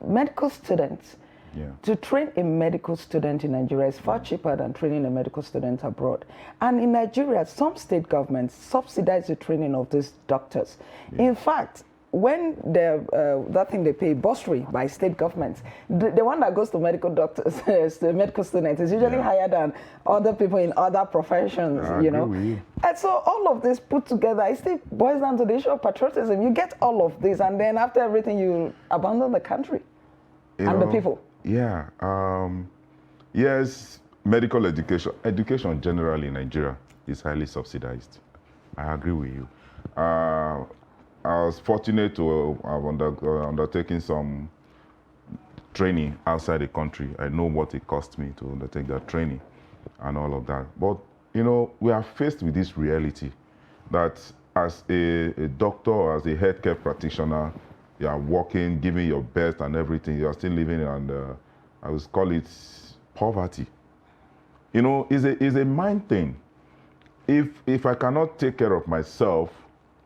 medical students Yeah. To train a medical student in Nigeria is far cheaper than training a medical student abroad. And in Nigeria, some state governments subsidize the training of these doctors. Yeah. In fact, when that thing they pay bursary by state governments, the one that goes to medical doctors, the medical students, is usually higher than other people in other professions, you know. And so all of this put together, it still boils down to the issue of patriotism. You get all of this, and then after everything, you abandon the country and the people. Yeah. Yes, medical education generally in Nigeria is highly subsidized. I agree with you. I was fortunate to have undertaken some training outside the country. I know what it cost me to undertake that training and all of that. But, you know, we are faced with this reality that as a doctor or as a healthcare practitioner, you are working, giving your best and everything. You are still living in, I would call it poverty. You know, it's a mind thing. If I cannot take care of myself,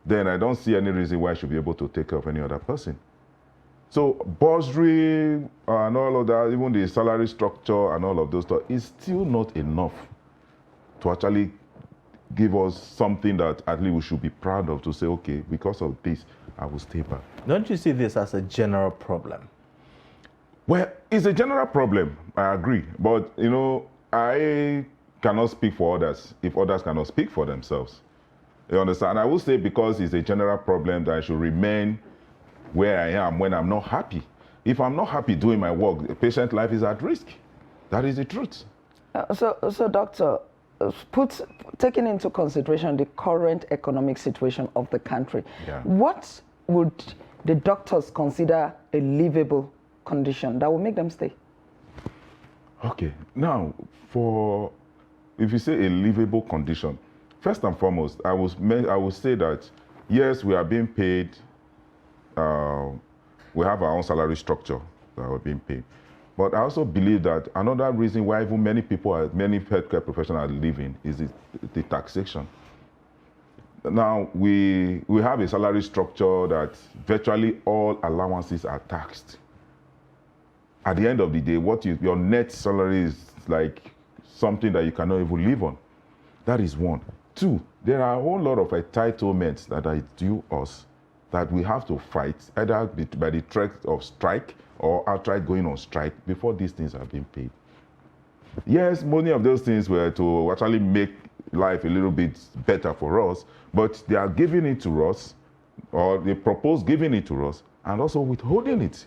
then I don't see any reason why I should be able to take care of any other person. So bursary and all of that, even the salary structure and all of those stuff, is still not enough to actually give us something that at least we should be proud of, to say, okay, because of this, I will stay back. Don't you see this as a general problem? Well, it's a general problem, I agree. But, you know, I cannot speak for others if others cannot speak for themselves. You understand? I will say because it's a general problem that I should remain where I am when I'm not happy. If I'm not happy doing my work, the patient life is at risk. That is the truth. So doctor, taking into consideration the current economic situation of the country, what would the doctors consider a livable condition that will make them stay? Okay, now, if you say a livable condition, first and foremost, I would say that, yes, we are being paid, we have our own salary structure that we're being paid. But I also believe that another reason why even many healthcare professionals are leaving is the taxation. Now, we have a salary structure that virtually all allowances are taxed. At the end of the day, your net salary is like something that you cannot even live on. That is one. Two, there are a whole lot of entitlements that are due us that we have to fight, either by the threat of strike or outright going on strike before these things are being paid. Yes, many of those things were to actually make life a little bit better for us, but they are giving it to us, or they propose giving it to us, and also withholding it.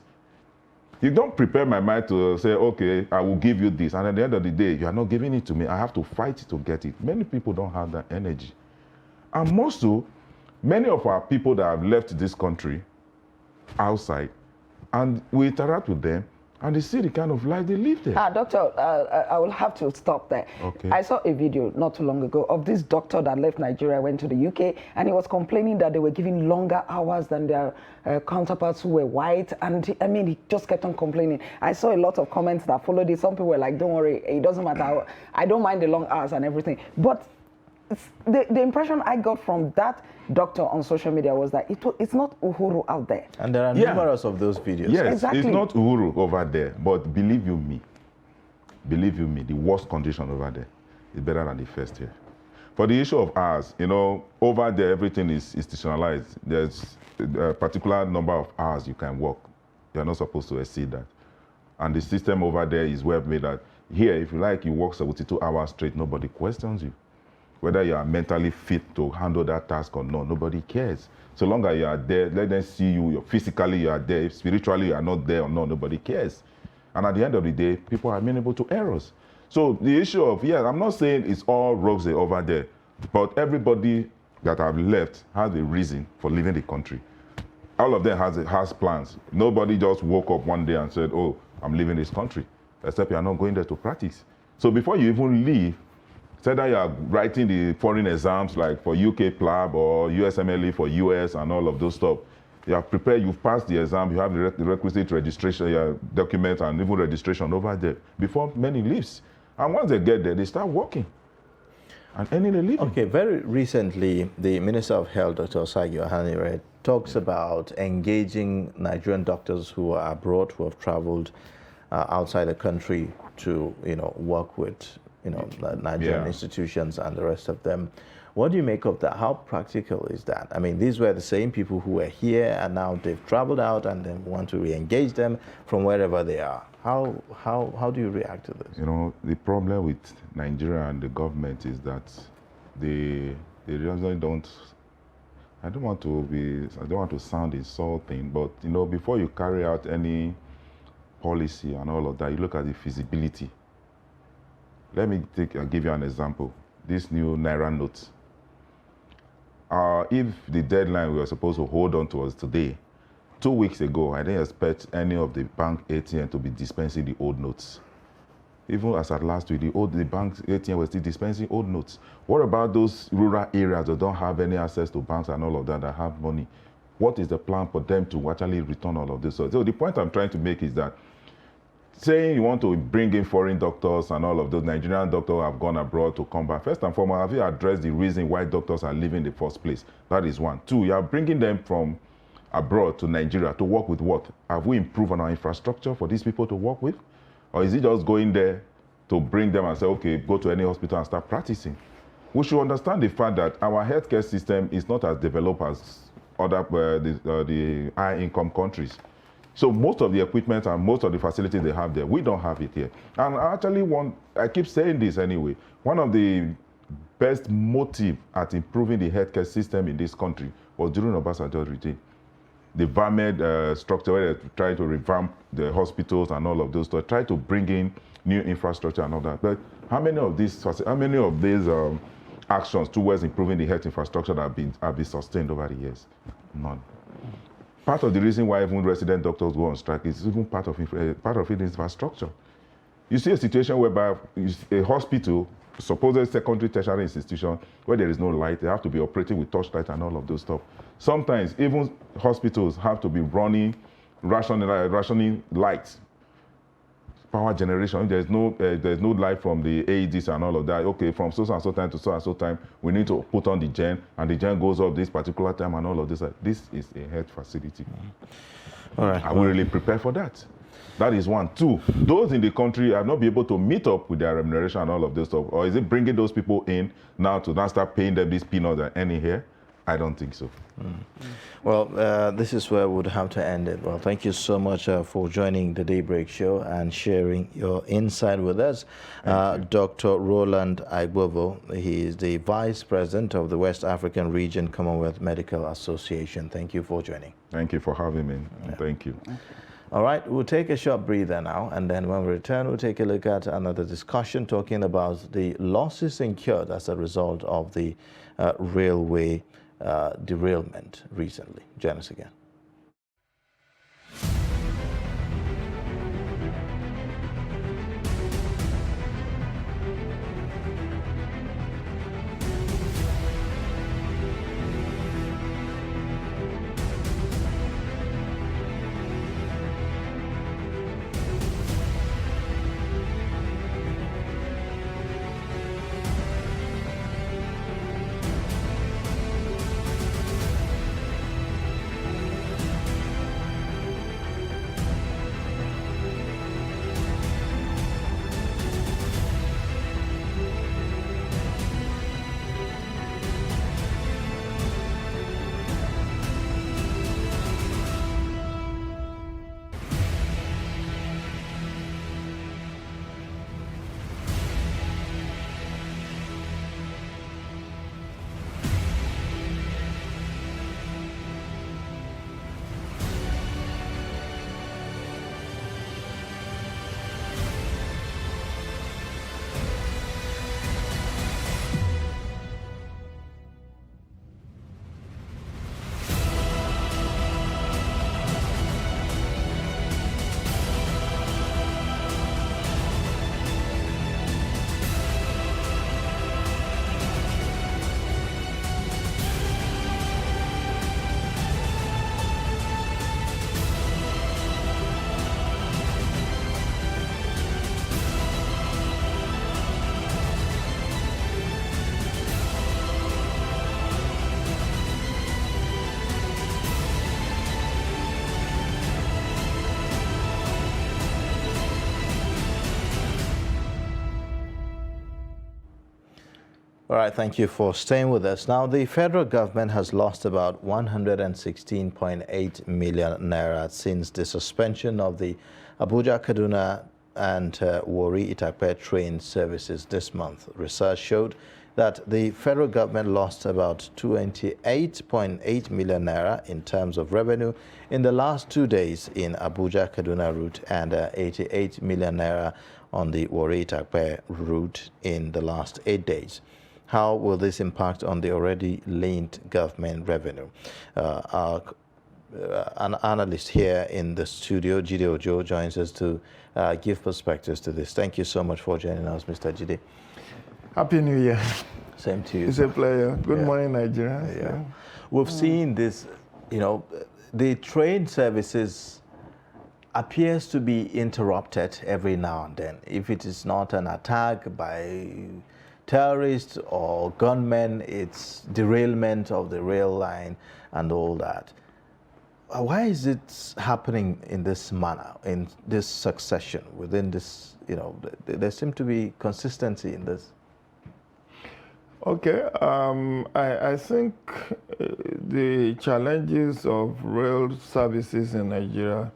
You don't prepare my mind to say, okay, I will give you this, and at the end of the day, you are not giving it to me. I have to fight to get it. Many people don't have that energy. And more so, many of our people that have left this country outside, and we interact with them, and they see the kind of life they live there. Doctor, I will have to stop there. Okay. I saw a video not too long ago of this doctor that left Nigeria, went to the UK, and he was complaining that they were giving longer hours than their counterparts who were white. And I mean, he just kept on complaining. I saw a lot of comments that followed it. Some people were like, don't worry, it doesn't matter. I don't mind the long hours and everything. But the impression I got from that doctor on social media was that it's not Uhuru out there. And there are numerous of those videos. Yes, exactly. It's not Uhuru over there, but believe you me, the worst condition over there is better than the first here. For the issue of hours, you know, over there everything is institutionalized. There's a particular number of hours you can work. You're not supposed to exceed that. And the system over there is well made that here, if you like, you work 72 hours straight, nobody questions you. Whether you are mentally fit to handle that task or not, nobody cares. So long as you are there, let them see you, physically you are there. If spiritually you are not there or not, nobody cares. And at the end of the day, people are amenable to errors. So the issue of, I'm not saying it's all rosy over there, but everybody that have left has a reason for leaving the country. All of them has plans. Nobody just woke up one day and said, oh, I'm leaving this country, except you are not going there to practice. So before you even leave, say that you are writing the foreign exams like for UK PLAB or USMLE for US and all of those stuff. You have prepared, you've passed the exam, you have the requisite registration documents and even registration over there before many leaves. And once they get there, they start working and earning a living. Okay, very recently, the Minister of Health, Dr. Osagio Ahanire, talks about engaging Nigerian doctors who are abroad, who have traveled outside the country to, work with, the Nigerian institutions and the rest of them. What do you make of that? How practical is that? I mean, these were the same people who were here, and now they've traveled out and then want to re-engage them from wherever they are. How do you react to this? The problem with Nigeria and the government is that they really don't. I don't want to sound insulting, but before you carry out any policy and all of that, you look at the feasibility. Let me give you an example. This new Naira note. If the deadline we were supposed to hold on to was today, 2 weeks ago, I didn't expect any of the bank ATM to be dispensing the old notes. Even as at last week, the bank ATM was still dispensing old notes. What about those rural areas that don't have any access to banks and all of that have money? What is the plan for them to actually return all of this? So the point I'm trying to make is that saying you want to bring in foreign doctors and all of those Nigerian doctors have gone abroad to come back. First and foremost, have you addressed the reason why doctors are leaving in the first place? That is one. Two, you are bringing them from abroad to Nigeria to work with what? Have we improved on our infrastructure for these people to work with? Or is it just going there to bring them and say, okay, go to any hospital and start practicing? We should understand the fact that our healthcare system is not as developed as other the high-income countries. So most of the equipment and most of the facilities they have there, we don't have it here. And I keep saying this anyway, one of the best motive at improving the healthcare system in this country was during Obasanjo's regime. The VAMED structure where they try to revamp the hospitals and all of those, to try to bring in new infrastructure and all that. But how many of these actions towards improving the health infrastructure have been sustained over the years? None. Part of the reason why even resident doctors go on strike is even part of it infrastructure. You see a situation whereby a hospital, supposed secondary tertiary institution, where there is no light, they have to be operating with torchlight and all of those stuff. Sometimes even hospitals have to be rationing lights, power generation. If there's no light from the AEDs and all of that, okay, from so and so time to so and so time, we need to put on the gen, and the gen goes up this particular time and all of this. This is a health facility. All right. Are we really prepared for that? That is one. Two, those in the country have not been able to meet up with their remuneration and all of this stuff. Or is it bringing those people in now to now start paying them these peanuts and any here? I don't think so. Well, this is where we would have to end it. Well, thank you so much for joining the Daybreak Show and sharing your insight with us. Dr. Roland Aigbovo, he is the Vice President of the West African Region Commonwealth Medical Association. Thank you for joining. Thank you for having me. Yeah. Thank you. All right, we'll take a short breather now, and then when we return, we'll take a look at another discussion talking about the losses incurred as a result of the railway derailment recently. Join us again. All right, thank you for staying with us. Now, the federal government has lost about 116.8 million naira since the suspension of the Abuja, Kaduna, and Warri Itakpe train services this month. Research showed that the federal government lost about 28.8 million naira in terms of revenue in the last 2 days in Abuja, Kaduna route and 88 million naira on the Warri Itakpe route in the last 8 days. How will this impact on the already lean government revenue? An analyst here in the studio, Jide Ojo, joins us to give perspectives to this. Thank you so much for joining us, Mr. Jide. Happy New Year. Same to you. It's a pleasure. Good morning, Nigeria. Yeah. We've seen this, you know, the train services appears to be interrupted every now and then. If it is not an attack by terrorists or gunmen, it's derailment of the rail line and all that. Why is it happening in this manner, in this succession, within this, you know, there seems to be consistency in this? Okay, I think the challenges of rail services in Nigeria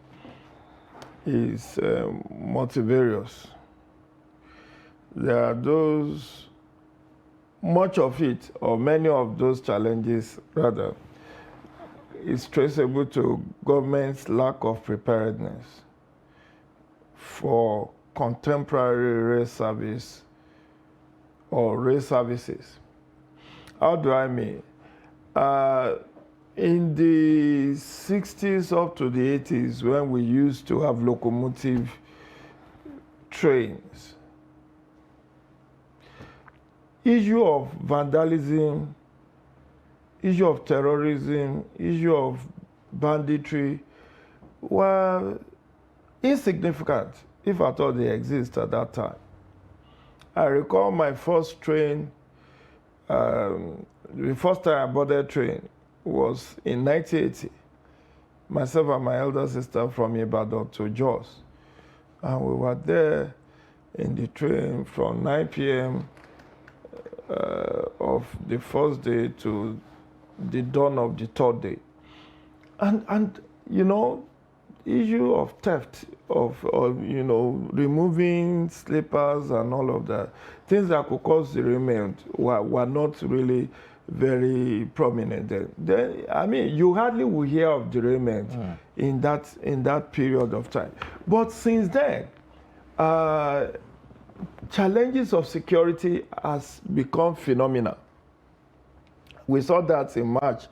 is multivarious. There are those, much of it, or many of those challenges, rather, is traceable to government's lack of preparedness for contemporary rail service or rail services. How do I mean? In the 60s up to the 80s, when we used to have locomotive trains, issue of vandalism, issue of terrorism, issue of banditry were insignificant, if at all they exist at that time. I recall my first train, the first time I boarded a train was in 1980. Myself and my elder sister from Ibadan to Jos. And we were there in the train from 9 p.m. Of the first day to the dawn of the third day. And you know, issue of theft, of you know, removing slippers and all of that, things that could cause derailment were not really very prominent then. I mean, you hardly will hear of derailment in that period of time. But since then, challenges of security has become phenomenal. We saw that in March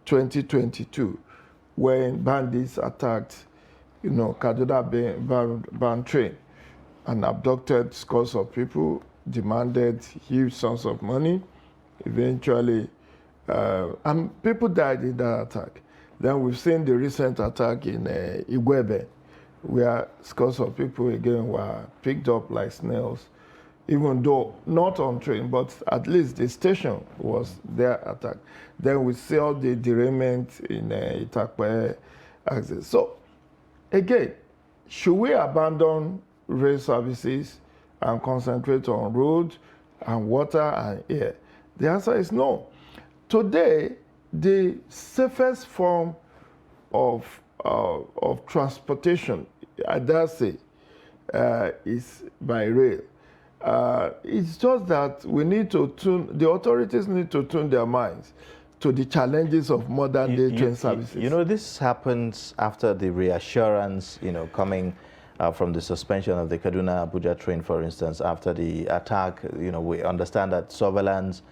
2022, when bandits attacked, you know, Kaduna train and abducted scores of people, demanded huge sums of money. Eventually, and people died in that attack. Then we've seen the recent attack in Igwebe, where scores of people again were picked up like snails, even though not on train, but at least the station was their attack. Then we saw the derailment in Itakpe axis. So again, should we abandon rail services and concentrate on road and water and air? The answer is no. Today, the safest form of transportation, I dare say, is by rail. It's just that we need to the authorities need to tune their minds to the challenges of modern day train services. You know, this happens after the reassurance, you know, coming from the suspension of the Kaduna-Abuja train, for instance, after the attack. You know, we understand that surveillance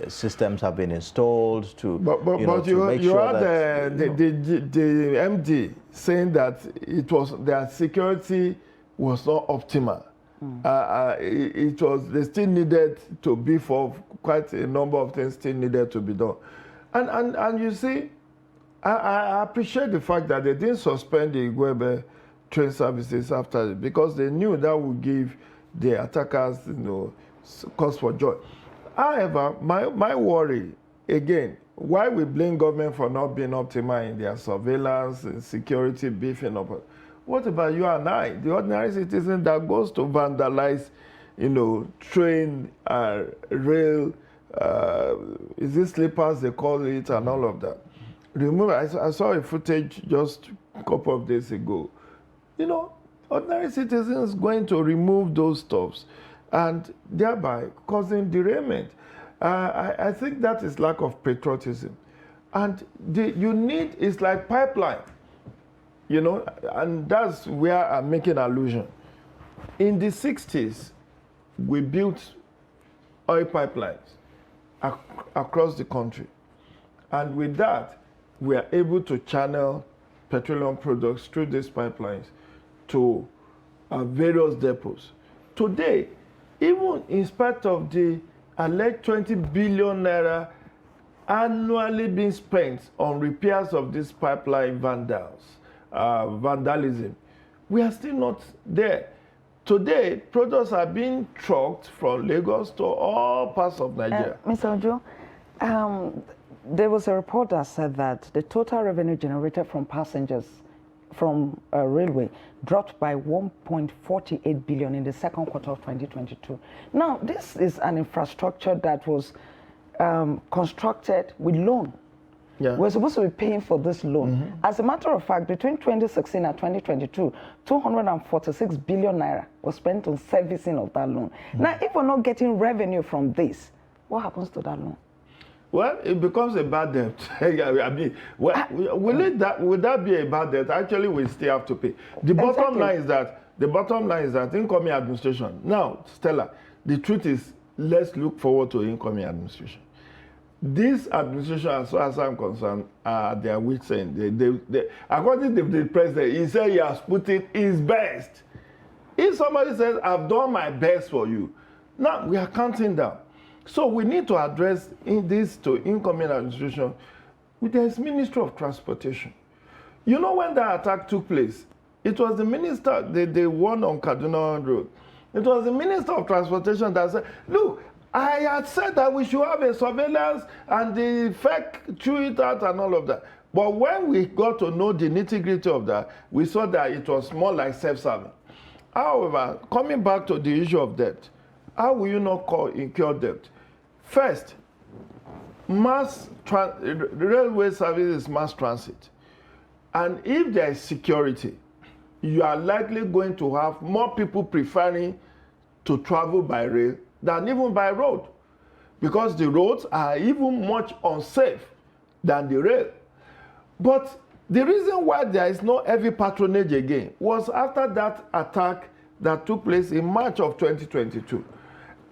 systems have been installed to, you make sure had that the MD saying that it was their security was not optimal. It was, they still needed to beef up, quite a number of things still needed to be done. And you see, I appreciate the fact that they didn't suspend the Igwebe train services after it, because they knew that would give the attackers, you know, cause for joy. However, my worry, again, why we blame government for not being optimal in their surveillance and security beefing up? What about you and I, the ordinary citizen that goes to vandalize train, rail, is it slippers they call it, and all of that. Remember, I saw a footage just a couple of days ago. Ordinary citizens going to remove those stuffs and thereby causing derailment. I think that is lack of patriotism. And it's like pipeline, and that's where I'm making allusion. In the 60s, we built oil pipelines across the country. And with that, we are able to channel petroleum products through these pipelines to various depots. Today, even in spite of the alleged 20 billion naira annually being spent on repairs of these pipeline vandalism, we are still not there. Today, products are being trucked from Lagos to all parts of Nigeria. Mr. Ojo, there was a report that said that the total revenue generated from passengers from railway dropped by 1.48 billion in the second quarter of 2022. Now, this is an infrastructure that was constructed with loan. Yeah. We're supposed to be paying for this loan. As a matter of fact, between 2016 and 2022, 246 billion naira was spent on servicing of that loan. Now, if we're not getting revenue from this, what happens to that loan? Well, it becomes a bad debt. I mean, would that be a bad debt? Actually, we still have to pay. The bottom line is that incoming administration. Now, Stella, the truth is, let's look forward to incoming administration. This administration, as far as I'm concerned, they are wit's end. According to the president, he said he has put in his best. If somebody says, I've done my best for you, now we are counting down. So we need to address this to incoming administration with the Ministry of Transportation. When that attack took place, it was the minister, the one on Kaduna Road. It was the Minister of Transportation that said, look, I had said that we should have a surveillance and the fake threw it out and all of that. But when we got to know the nitty-gritty of that, we saw that it was more like self-serving. However, coming back to the issue of debt, how will you not incur debt? First, railway service is mass transit. And if there is security, you are likely going to have more people preferring to travel by rail than even by road, because the roads are even much unsafe than the rail. But the reason why there is no heavy patronage again was after that attack that took place in March of 2022.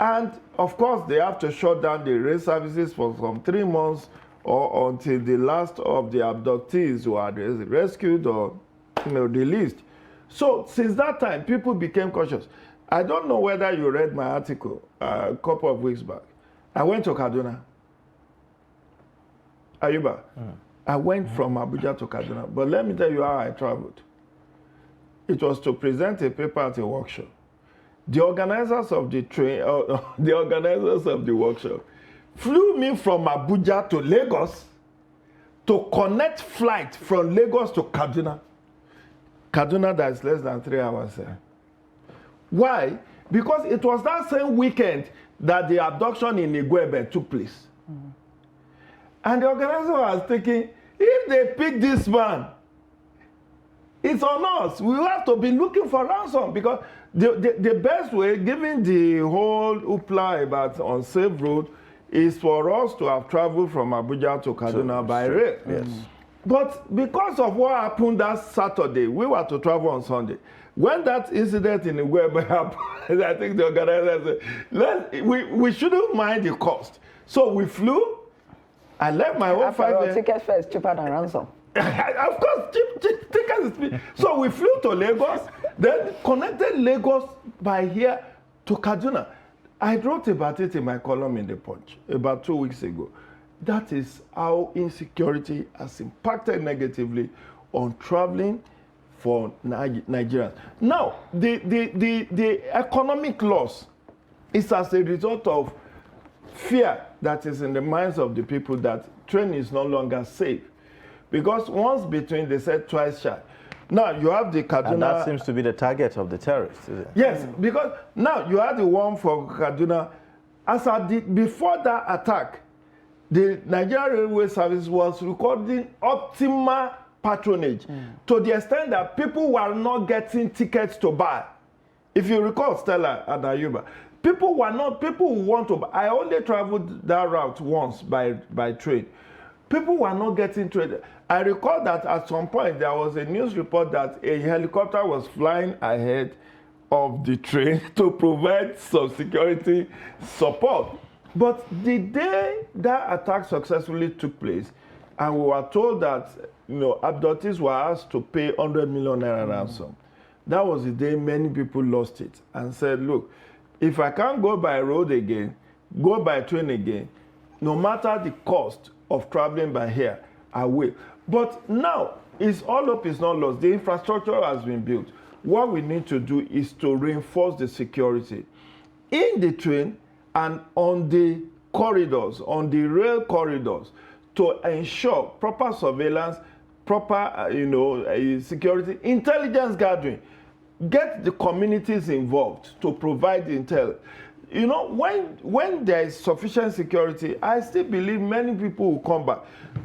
And of course, they have to shut down the rail services for some 3 months or until the last of the abductees who are rescued or released. So since that time, people became cautious. I don't know whether you read my article a couple of weeks back. I went to Kaduna. Ayuba, I went from Abuja to Kaduna, but let me tell you how I traveled. It was to present a paper at a workshop. The organizers of the workshop flew me from Abuja to Lagos to connect flight from Lagos to Kaduna. Kaduna, that is less than 3 hours there. Why? Because it was that same weekend that the abduction in Igwebe took place. And the organizer was thinking, if they pick this man, it's on us. We have to be looking for ransom, because the best way, given the whole hoopla about unsafe road, is for us to have traveled from Abuja to Kaduna by rail. Yes. But because of what happened that Saturday, we were to travel on Sunday. When that incident in Igwebe happened, I think the organizer said, we shouldn't mind the cost. So we flew. I left my own ticket fare is cheaper than ransom. Of course, tickets is. So we flew to Lagos, then connected Lagos by here to Kaduna. I wrote about it in my column in The Punch about 2 weeks ago. That is how insecurity has impacted negatively on traveling for Nigerians. Now, the economic loss is as a result of fear that is in the minds of the people that train is no longer safe. Because once between, they said twice shy. Now you have the Kaduna. And that seems to be the target of the terrorists, is it? Yes, because now you have the one for Kaduna. As I did before that attack, the Nigerian Railway Service was recording optimal patronage to the extent that people were not getting tickets to buy. If you recall, Stella and Ayuba, people who want to buy. I only traveled that route once by train. People were not getting trade. I recall that at some point there was a news report that a helicopter was flying ahead of the train to provide some security support. But the day that attack successfully took place, and we were told that abductees were asked to pay 100 million naira ransom, that was the day many people lost it and said, look, if I can't go by road again, go by train again, no matter the cost of traveling by here, I will. But now, all hope is not lost. The infrastructure has been built. What we need to do is to reinforce the security in the train and on the corridors, on the rail corridors, to ensure proper surveillance, proper security, intelligence gathering. Get the communities involved to provide intel. When there is sufficient security, I still believe many people will come back.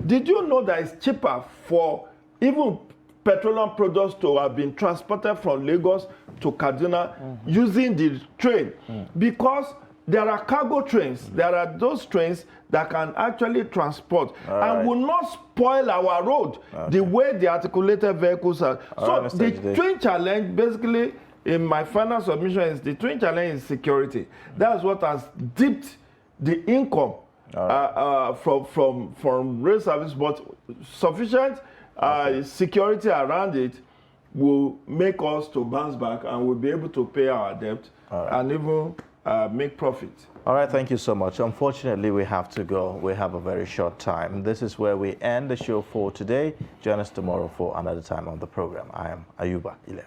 Did you know that it's cheaper for even petroleum products to have been transported from Lagos to Kaduna using the train? Because there are cargo trains. There are those trains that can actually transport and will not spoil our road the way the articulated vehicles are. So the twin challenge, basically, in my final submission, is the twin challenge is security. That's what has dipped the income from rail service, but sufficient security around it will make us to bounce back, and we'll be able to pay our debt and even make profit. All right, thank you so much. Unfortunately, we have to go. We have a very short time. This is where we end the show for today. Join us tomorrow for another time on the program. I am Ayuba Ile.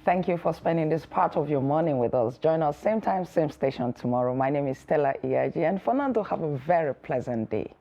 Thank you for spending this part of your morning with us. Join us same time, same station tomorrow. My name is Stella Iyaji, and Fernando, have a very pleasant day.